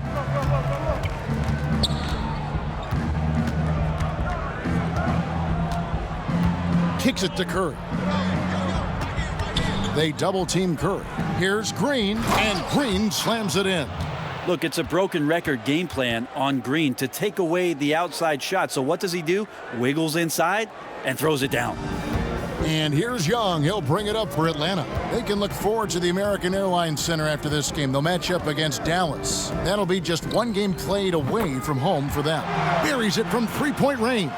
Kicks it to Curry. They double team Curry. Here's Green, and Green slams it in. Look, it's a broken record game plan on Green to take away the outside shot. So what does he do? Wiggles inside and throws it down. And here's Young. He'll bring it up for Atlanta. They can look forward to the American Airlines Center after this game. They'll match up against Dallas. That'll be just one game played away from home for them. Buries it from three-point range.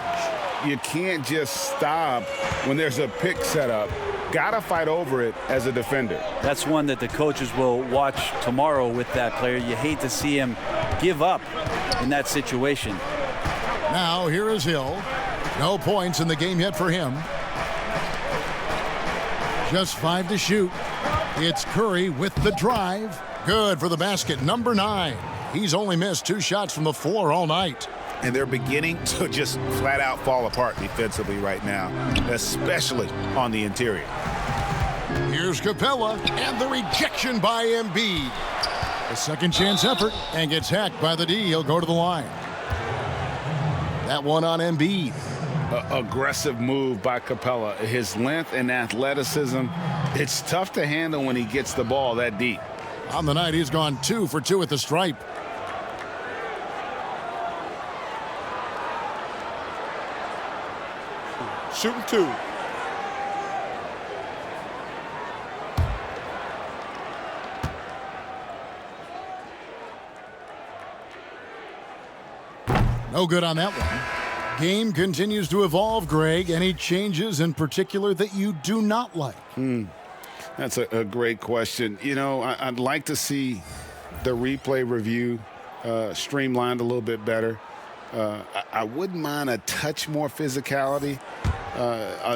You can't just stop when there's a pick set up. Gotta fight over it as a defender. That's one that the coaches will watch tomorrow with that player. You hate to see him give up in that situation. Now here is Hill. No points in the game yet for him. Just 5 to shoot. It's Curry with the drive. Good for the basket, number 9. He's only missed 2 shots from the floor all night. And they're beginning to just flat out fall apart defensively right now, especially on the interior. Here's Capella, and the rejection by Embiid. A second chance effort, and gets hacked by the D. He'll go to the line. That one on Embiid. Aggressive move by Capella. His length and athleticism, it's tough to handle when he gets the ball that deep. On the night, he's gone 2 for 2 at the stripe. Shooting 2. No good on that one. Game continues to evolve, Greg. Any changes in particular that you do not like? That's a great question. You know, I'd like to see the replay review streamlined a little bit better. I wouldn't mind a touch more physicality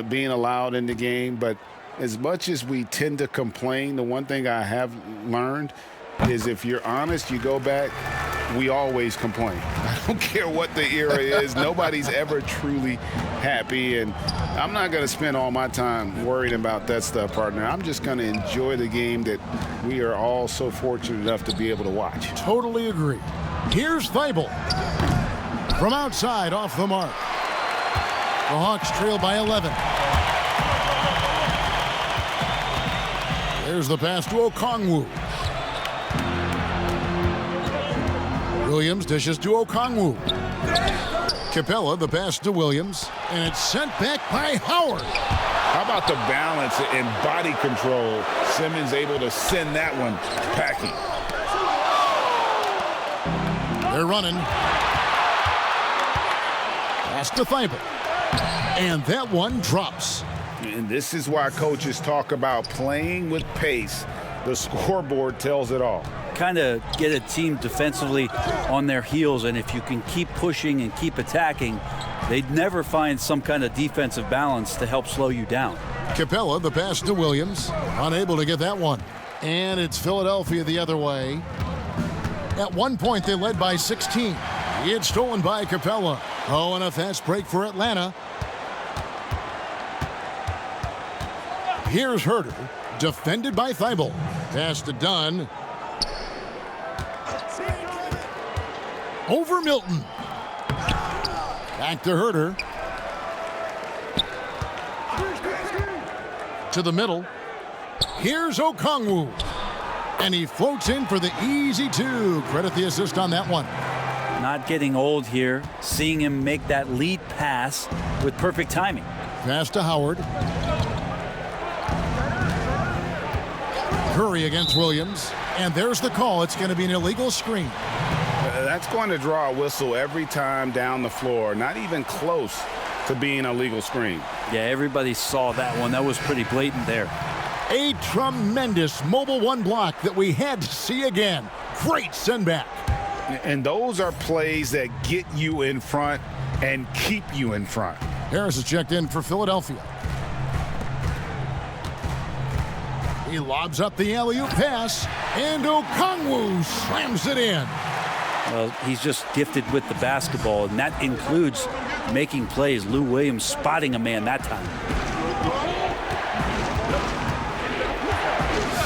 being allowed in the game, but as much as we tend to complain, the one thing I have learned is if you're honest, you go back, we always complain. I don't care what the era is. Nobody's ever truly happy, and I'm not going to spend all my time worried about that stuff, partner. I'm just going to enjoy the game that we are all so fortunate enough to be able to watch. Totally agree. Here's Thibault. From outside, off the mark. The Hawks trail by 11. There's the pass to Okongwu. Williams dishes to Okongwu. Capella, the pass to Williams, and it's sent back by Howard. How about the balance and body control? Simmons able to send that one packing. They're running. Pass to Thibault. And that one drops. And this is why coaches talk about playing with pace. The scoreboard tells it all. Kind of get a team defensively on their heels, and if you can keep pushing and keep attacking, they'd never find some kind of defensive balance to help slow you down. Capella, the pass to Williams, unable to get that one. And it's Philadelphia the other way. At one point, they led by 16. It's stolen by Capella. Oh, and a fast break for Atlanta. Here's Herter, defended by Thibault. Pass to Dunn. Over Milton. Back to Herter. To the middle. Here's Okongwu. And he floats in for the easy 2. Credit the assist on that one. Not getting old here. Seeing him make that lead pass with perfect timing. Pass to Howard. Curry against Williams. And there's the call. It's going to be an illegal screen. That's going to draw a whistle every time down the floor. Not even close to being a legal screen. Yeah, everybody saw that one. That was pretty blatant there. A tremendous mobile 1 block that we had to see again. Great send back. And those are plays that get you in front and keep you in front. Harris is checked in for Philadelphia. He lobs up the alley-oop pass, and Okongwu slams it in. Well, he's just gifted with the basketball, and that includes making plays. Lou Williams spotting a man that time.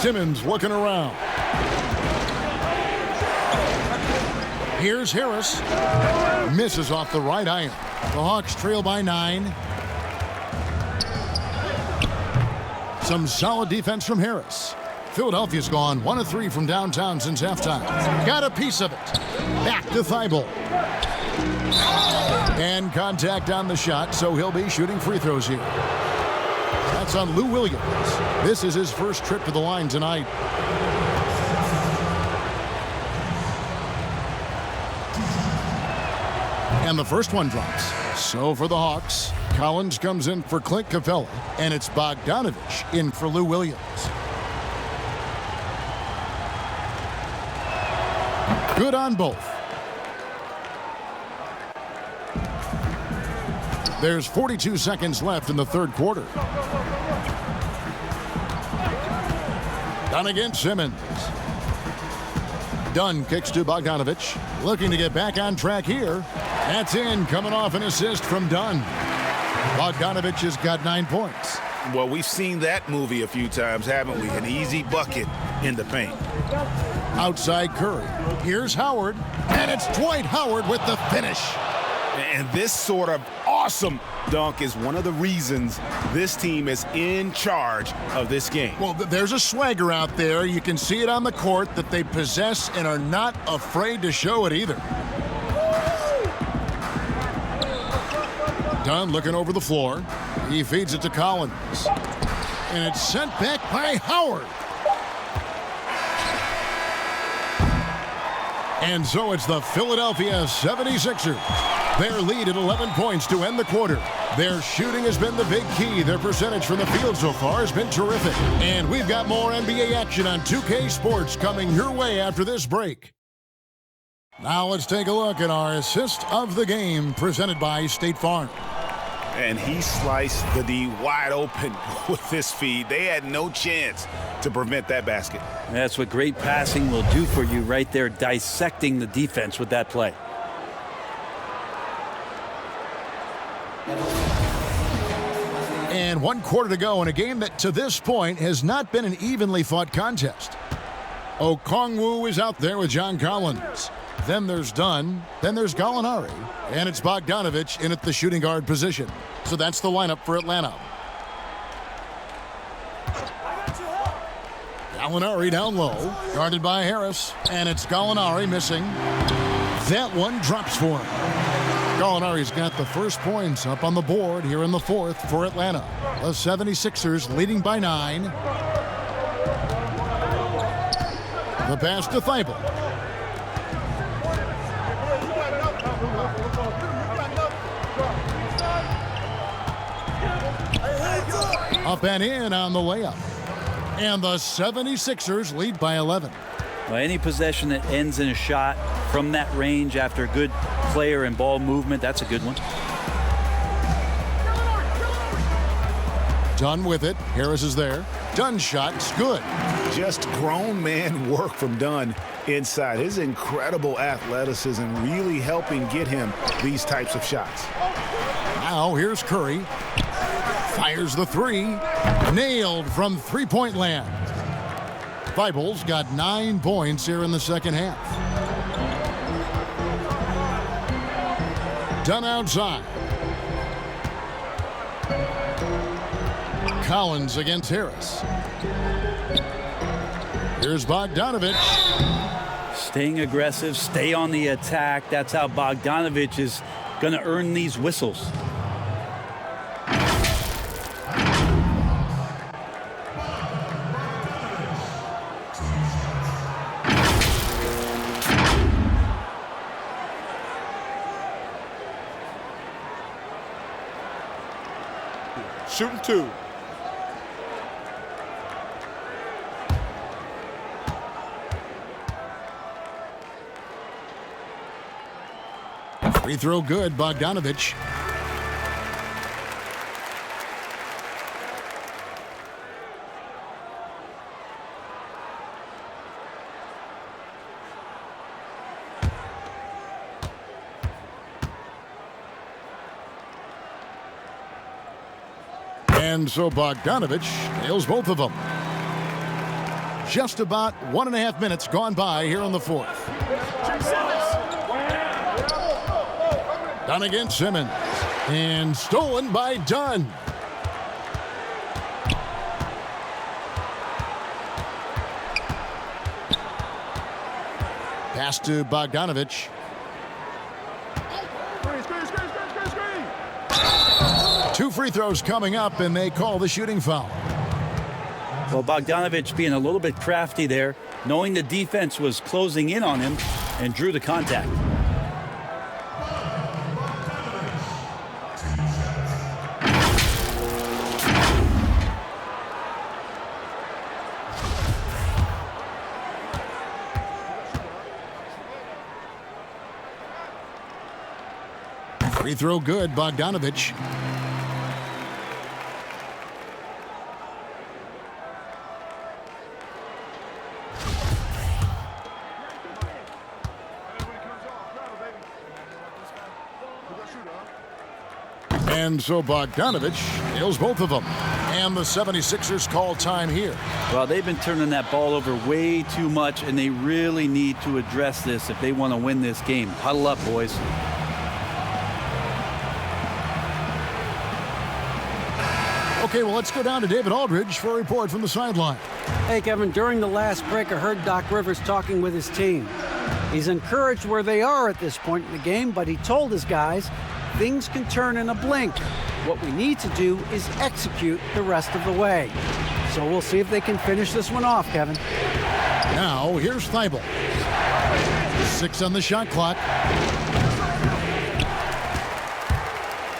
Simmons looking around. Here's Harris. Misses off the right iron. The Hawks trail by 9. Some solid defense from Harris. Philadelphia's gone 1 of 3 from downtown since halftime. Got a piece of it. Back to Thibault. And contact on the shot, so he'll be shooting free throws here. That's on Lou Williams. This is his first trip to the line tonight. And the first one drops. So for the Hawks, Collins comes in for Clint Capella, and it's Bogdanovich in for Lou Williams. Good on both. There's 42 seconds left in the third quarter. Dunn against Simmons. Dunn kicks to Bogdanovich. Looking to get back on track here. That's in, coming off an assist from Dunn. Bogdanovich has got 9 points. Well, we've seen that movie a few times, haven't we? An easy bucket in the paint. Outside Curry. Here's Howard. And it's Dwight Howard with the finish. And this sort of awesome dunk is one of the reasons this team is in charge of this game. Well, there's a swagger out there. You can see it on the court that they possess and are not afraid to show it either. Dunn looking over the floor. He feeds it to Collins. And it's sent back by Howard. And so it's the Philadelphia 76ers. Their lead at 11 points to end the quarter. Their shooting has been the big key. Their percentage from the field so far has been terrific. And we've got more NBA action on 2K Sports coming your way after this break. Now let's take a look at our assist of the game presented by State Farm. And he sliced the D wide open with this feed. They had no chance to prevent that basket. That's what great passing will do for you right there, dissecting the defense with that play. And 1 quarter to go in a game that to this point has not been an evenly fought contest. Okongwu is out there with John Collins. Then there's Dunn. Then there's Gallinari. And it's Bogdanovich in at the shooting guard position. So that's the lineup for Atlanta. Gallinari down low. Guarded by Harris. And it's Gallinari missing. That one drops for him. Gallinari's got the first points up on the board here in the fourth for Atlanta. The 76ers leading by 9. The pass to Thibault. Up and in on the layup. And the 76ers lead by 11. Well, any possession that ends in a shot from that range after good player and ball movement, that's a good one. Dunn with it. Harris is there. Dunn's shot's good. Just grown man work from Dunn inside. His incredible athleticism really helping get him these types of shots. Now here's Curry. Fires the three. Nailed from three-point land. Thibault's got 9 points here in the second half. Dunn outside. Collins against Harris. Here's Bogdanovich. Staying aggressive, stay on the attack. That's how Bogdanovich is going to earn these whistles. Shooting 2. Free throw good, Bogdanovich. And so Bogdanovich nails both of them. Just about 1.5 minutes gone by here in the fourth. Done against Simmons. And stolen by Dunn. Pass to Bogdanovich. 2 free throws coming up, and they call the shooting foul. Well, Bogdanovich being a little bit crafty there, knowing the defense was closing in on him, and drew the contact. Free throw good, Bogdanovich. And so Bogdanovich nails both of them. And the 76ers call time here. Well, they've been turning that ball over way too much, and they really need to address this if they want to win this game. Huddle up, boys. Okay, well, let's go down to David Aldridge for a report from the sideline. Hey, Kevin, during the last break, I heard Doc Rivers talking with his team. He's encouraged where they are at this point in the game, but he told his guys things can turn in a blink. What we need to do is execute the rest of the way. So we'll see if they can finish this one off, Kevin. Now, here's Thibault. 6 on the shot clock.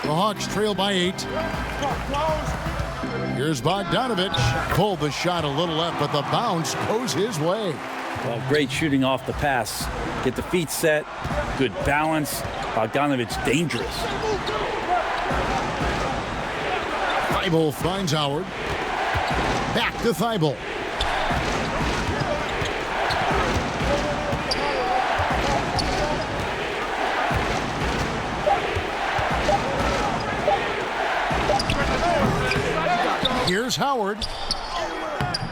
The Hawks trail by 8. Here's Bogdanovich. Pulled the shot a little left, but the bounce goes his way. Well, great shooting off the pass. Get the feet set. Good balance. Bogdanovich dangerous. Thibault finds Howard. Back to Thibault. Here's Howard.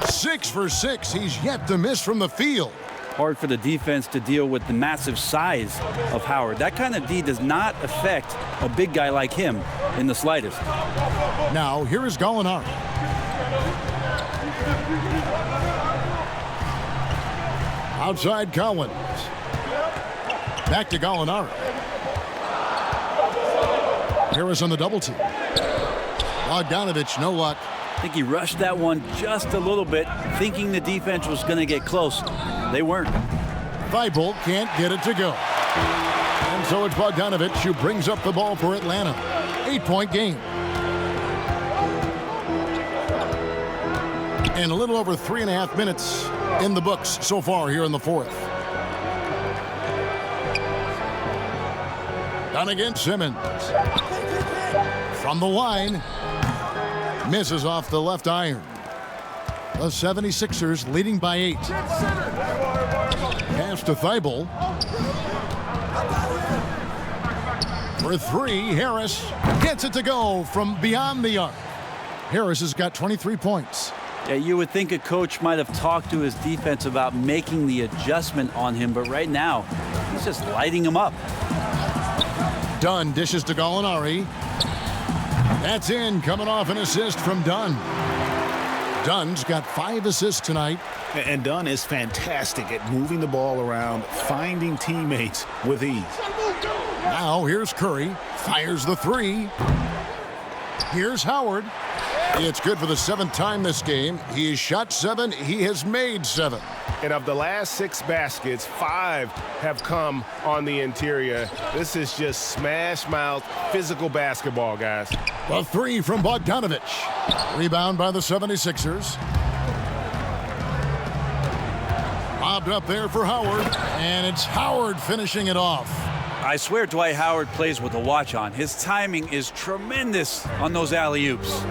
6 for 6. He's yet to miss from the field. Hard for the defense to deal with the massive size of Howard. That kind of D does not affect a big guy like him in the slightest. Now, here is Gallinari. Outside Collins. Back to Gallinari. Harris on the double team. Bogdanovich, no luck. I think he rushed that one just a little bit, thinking the defense was going to get close. They weren't. Thibault can't get it to go. And so it's Bogdanovich who brings up the ball for Atlanta. 8-point game. And a little over 3.5 minutes in the books so far here in the fourth. Done against Simmons. From the line. Misses off the left iron. The 76ers leading by 8. Pass to Thibault. For 3, Harris gets it to go from beyond the arc. Harris has got 23 points. Yeah, you would think a coach might have talked to his defense about making the adjustment on him, but right now, he's just lighting him up. Dunn dishes to Gallinari. That's in, coming off an assist from Dunn. Dunn's got 5 assists tonight. And Dunn is fantastic at moving the ball around, finding teammates with ease. Now here's Curry. Fires the 3. Here's Howard. It's good for the 7th time this game. He has shot 7. He has made 7. And of the last 6 baskets, 5 have come on the interior. This is just smash mouth physical basketball, guys. The 3 from Bogdanovich. Rebound by the 76ers. Lobbed up there for Howard. And it's Howard finishing it off. I swear Dwight Howard plays with a watch on. His timing is tremendous on those alley-oops.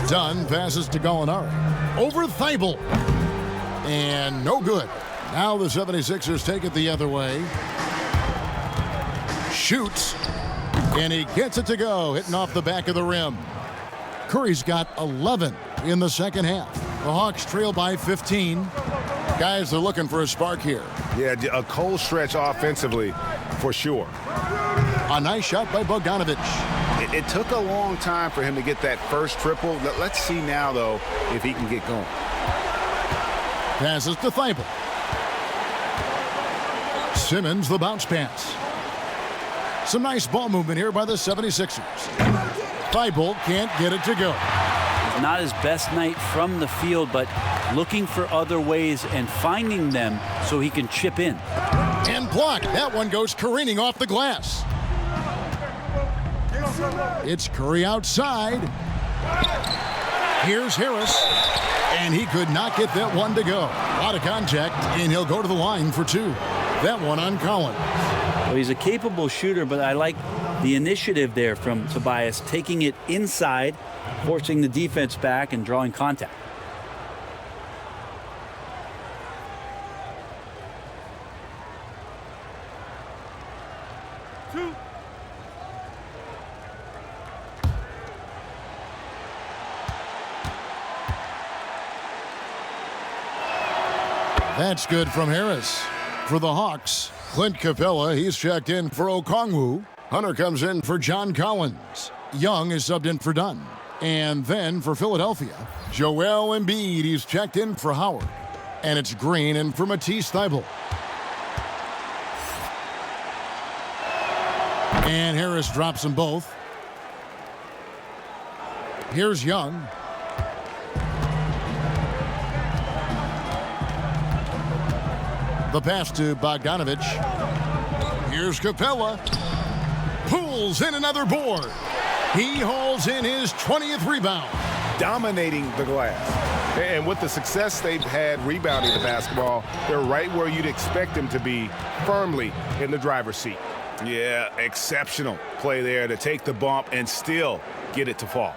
Dunn passes to Gallinari. Over Thibault. And no good. Now the 76ers take it the other way. Shoots. And he gets it to go, hitting off the back of the rim. Curry's got 11 in the second half. The Hawks trail by 15. Guys, they're looking for a spark here. Yeah, a cold stretch offensively for sure. A nice shot by Bogdanovic. It took a long time for him to get that first triple. Let's see now, though, if he can get going. Passes to Thibault. Simmons, the bounce pass. Some nice ball movement here by the 76ers. Thibault can't get it to go. Not his best night from the field, but looking for other ways and finding them so he can chip in. And blocked. That one goes careening off the glass. It's Curry outside. Here's Harris. And he could not get that one to go. A lot of contact, and he'll go to the line for two. That one on Collins. Well, he's a capable shooter, but I like the initiative there from Tobias, taking it inside, forcing the defense back, and drawing contact. That's good from Harris. For the Hawks, Clint Capella, he's checked in for Okongwu. Hunter comes in for John Collins. Young is subbed in for Dunn. And then for Philadelphia, Joel Embiid, he's checked in for Howard. And it's Green in for Matisse Thybulle. And Harris drops them both. Here's Young. The pass to Bogdanovic. Here's Capella. Pulls in another board. He hauls in his 20th rebound. Dominating the glass. And with the success they've had rebounding the basketball, they're right where you'd expect them to be, firmly in the driver's seat. Yeah, exceptional play there to take the bump and still get it to fall.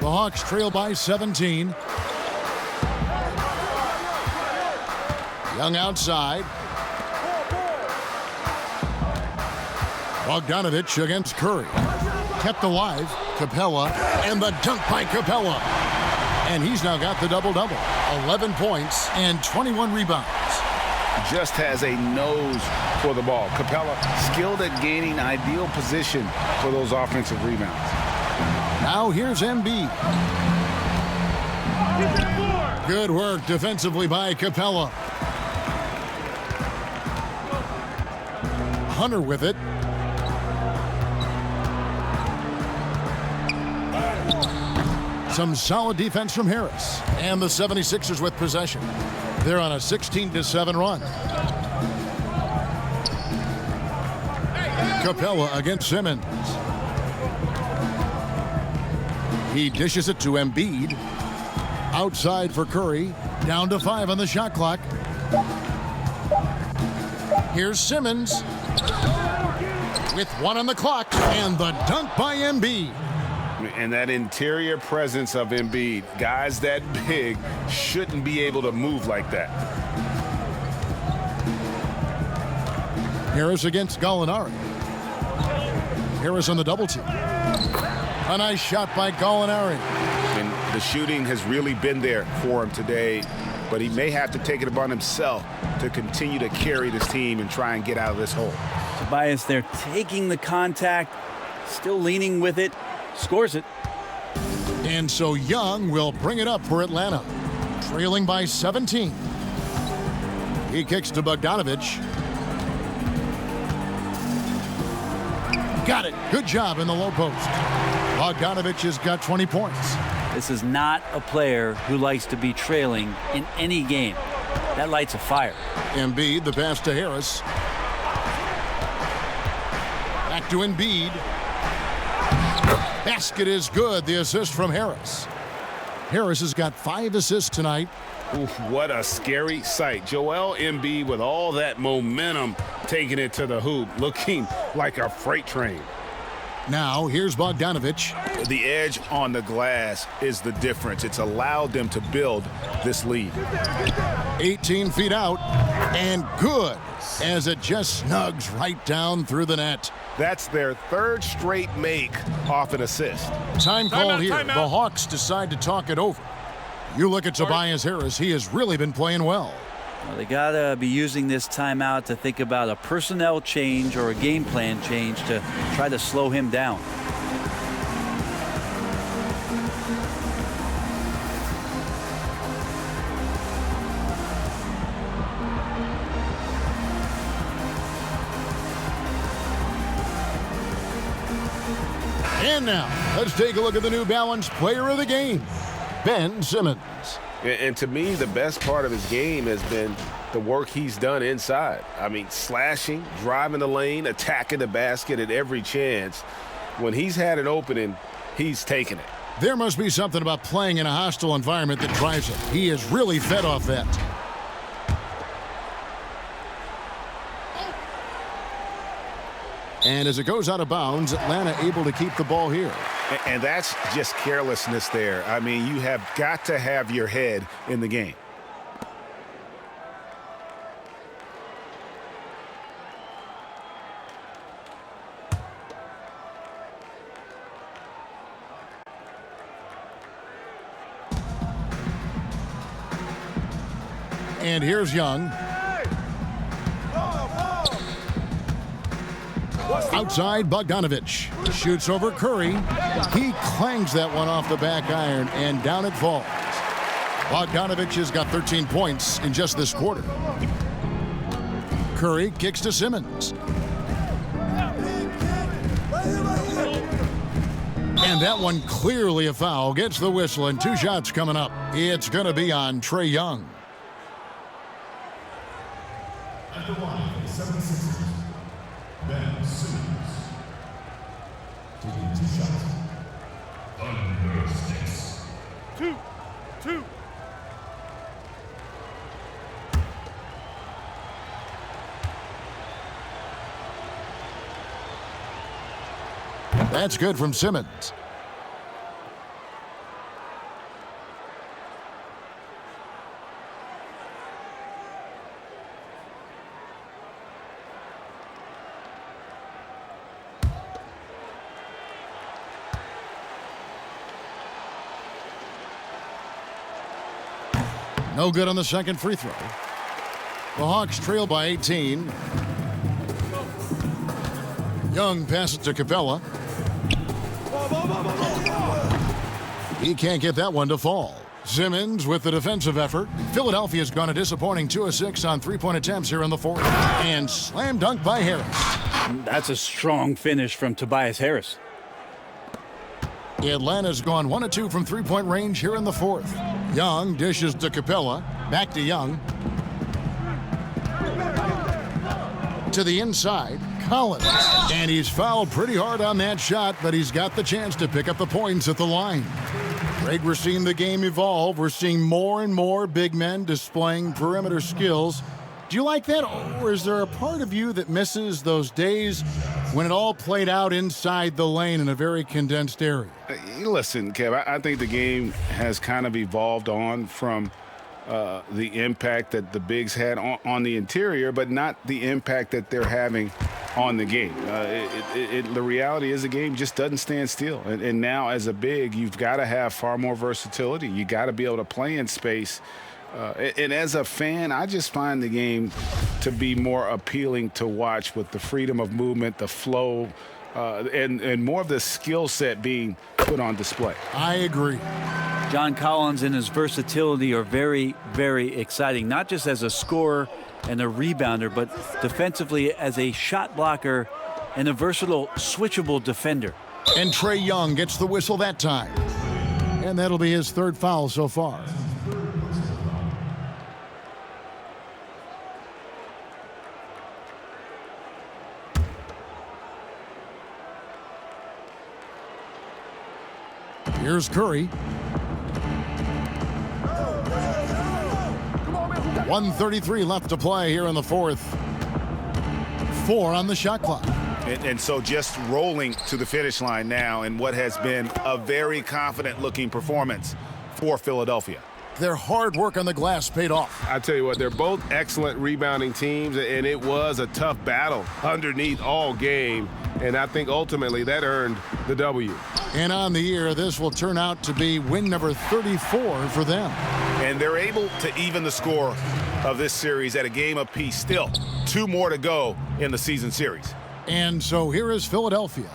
The Hawks trail by 17. Young outside. Bogdanovic against Curry. Kept alive. Capella. And the dunk by Capella. And he's now got the double-double. 11 points and 21 rebounds. Just has a nose for the ball. Capella skilled at gaining ideal position for those offensive rebounds. Now here's Embiid. Good work defensively by Capella. Hunter with it. Some solid defense from Harris. And the 76ers with possession. They're on a 16-7 run. Capella against Simmons. He dishes it to Embiid. Outside for Curry. Down to 5 on the shot clock. Here's Simmons. With 1 on the clock. And the dunk by Embiid. And that interior presence of Embiid. Guys that big shouldn't be able to move like that. Harris against Gallinari. Harris on the double team. A nice shot by Gallinari. And the shooting has really been there for him today, but he may have to take it upon himself to continue to carry this team and try and get out of this hole. Tobias there taking the contact, still leaning with it, scores it. And so Young will bring it up for Atlanta, trailing by 17. He kicks to Bogdanovic. Got it. Good job in the low post. Bogdanovic has got 20 points. This is not a player who likes to be trailing in any game. That lights a fire. Embiid, the pass to Harris. Back to Embiid. Basket is good. The assist from Harris. Harris has got 5 assists tonight. Oof, what a scary sight. Joel Embiid with all that momentum taking it to the hoop, looking like a freight train. Now, here's Bogdanovich. The edge on the glass is the difference. It's allowed them to build this lead. 18 feet out, and good, as it just snugs right down through the net. That's their third straight make off an assist. Time called here. The Hawks decide to talk it over. You look at Tobias Harris. He has really been playing well. Well, they got to be using this timeout to think about a personnel change or a game plan change to try to slow him down. And now, let's take a look at the New Balance Player of the Game, Ben Simmons. And to me, the best part of his game has been the work he's done inside. I mean, slashing, driving the lane, attacking the basket at every chance. When he's had an opening, he's taken it. There must be something about playing in a hostile environment that drives him. He is really fed off that. And as it goes out of bounds, Atlanta able to keep the ball here. And that's just carelessness there. I mean, you have got to have your head in the game. And here's Young. Outside, Bogdanovich shoots over Curry. He clangs that one off the back iron, and down it falls. Bogdanovich has got 13 points in just this quarter. Curry kicks to Simmons. And that one clearly a foul. Gets the whistle, and 2 shots coming up. It's going to be on Trae Young. At the line, 76ers, Ben Simmons. Taking 2 shots. Under 6. 2. That's good from Simmons. No good on the second free throw. The Hawks trail by 18. Young passes to Capella. He can't get that one to fall. Simmons with the defensive effort. Philadelphia's gone a disappointing 2 of 6 on 3-point attempts here in the fourth. And slam dunk by Harris. That's a strong finish from Tobias Harris. Atlanta's gone 1 of 2 from 3-point range here in the fourth. Young dishes to Capella. Back to Young. To the inside, Collins. And he's fouled pretty hard on that shot, but he's got the chance to pick up the points at the line. Greg, we're seeing the game evolve. We're seeing more and more big men displaying perimeter skills. Do you like that, or is there a part of you that misses those days when it all played out inside the lane in a very condensed area? Listen, Kev, I think the game has kind of evolved on from the impact that the bigs had on the interior, but not the impact that they're having on the game. The reality is the game just doesn't stand still. And now as a big, you've got to have far more versatility. You got to be able to play in space. And as a fan, I just find the game to be more appealing to watch with the freedom of movement, the flow, and more of the skill set being put on display. I agree. John Collins and his versatility are very, very exciting, not just as a scorer and a rebounder, but defensively as a shot blocker and a versatile, switchable defender. And Trae Young gets the whistle that time. And that'll be his 3rd foul so far. Here's Curry. 1:33 left to play here in the fourth. 4 on the shot clock. And so just rolling to the finish line now in what has been a very confident-looking performance for Philadelphia. Their hard work on the glass paid off. I tell you what, they're both excellent rebounding teams, and it was a tough battle underneath all game, and I think ultimately that earned the W. And on the year, this will turn out to be win number 34 for them. And they're able to even the score of this series at a game apiece. Still, 2 more to go in the season series. And so here is Philadelphia,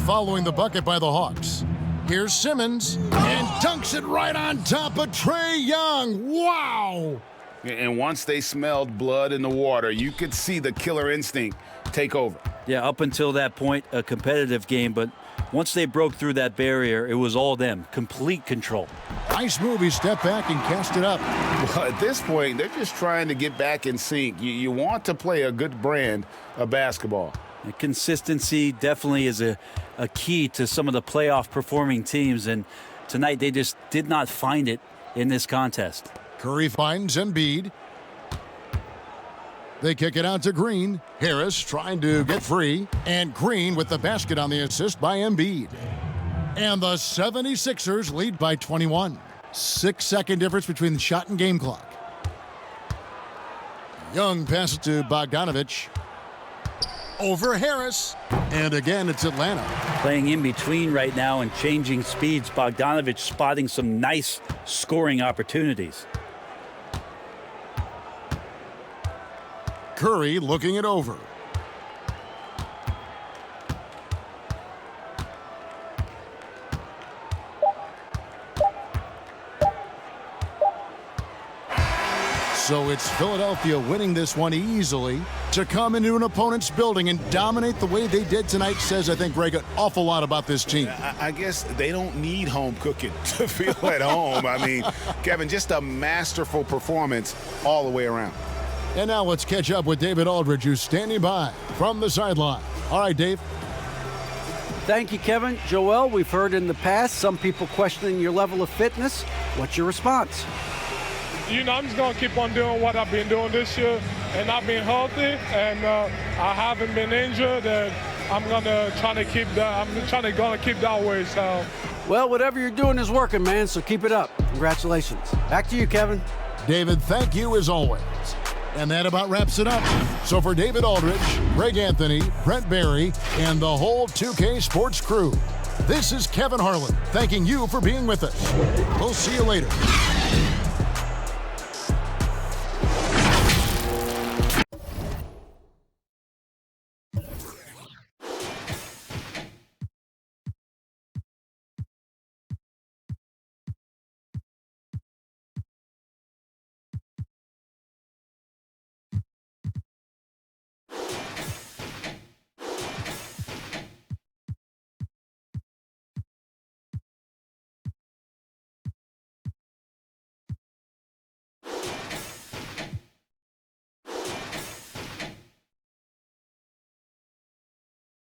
following the bucket by the Hawks. Here's Simmons, and dunks it right on top of Trae Young. Wow! And once they smelled blood in the water, you could see the killer instinct take over. Yeah, up until that point, a competitive game, but once they broke through that barrier, it was all them. Complete control. Nice move. He stepped back and cast it up. Well, at this point, they're just trying to get back in sync. You want to play a good brand of basketball. The consistency definitely is a key to some of the playoff performing teams, and tonight they just did not find it in this contest. Curry finds Embiid. They kick it out to Green. Harris trying to get free, and Green with the basket on the assist by Embiid. And the 76ers lead by 21. 6-second difference between the shot and game clock. Young passes to Bogdanovich. Over Harris. And again, it's Atlanta. Playing in between right now and changing speeds. Bogdanovich spotting some nice scoring opportunities. Curry looking it over. So it's Philadelphia winning this one easily. To come into an opponent's building and dominate the way they did tonight says, I think, Greg, an awful lot about this team. I guess they don't need home cooking to feel at home. I mean, Kevin, just a masterful performance all the way around. And now let's catch up with David Aldridge, who's standing by from the sideline. All right, Dave. Thank you, Kevin. Joel, we've heard in the past some people questioning your level of fitness. What's your response? I'm just going to keep on doing what I've been doing this year, and I've been healthy, and I haven't been injured, and I'm going to try to keep that. I'm going to keep that way. So, well, whatever you're doing is working, man, so keep it up. Congratulations. Back to you, Kevin. David, thank you as always. And that about wraps it up. So for David Aldridge, Greg Anthony, Brent Barry, and the whole 2K Sports crew, this is Kevin Harlan thanking you for being with us. We'll see you later.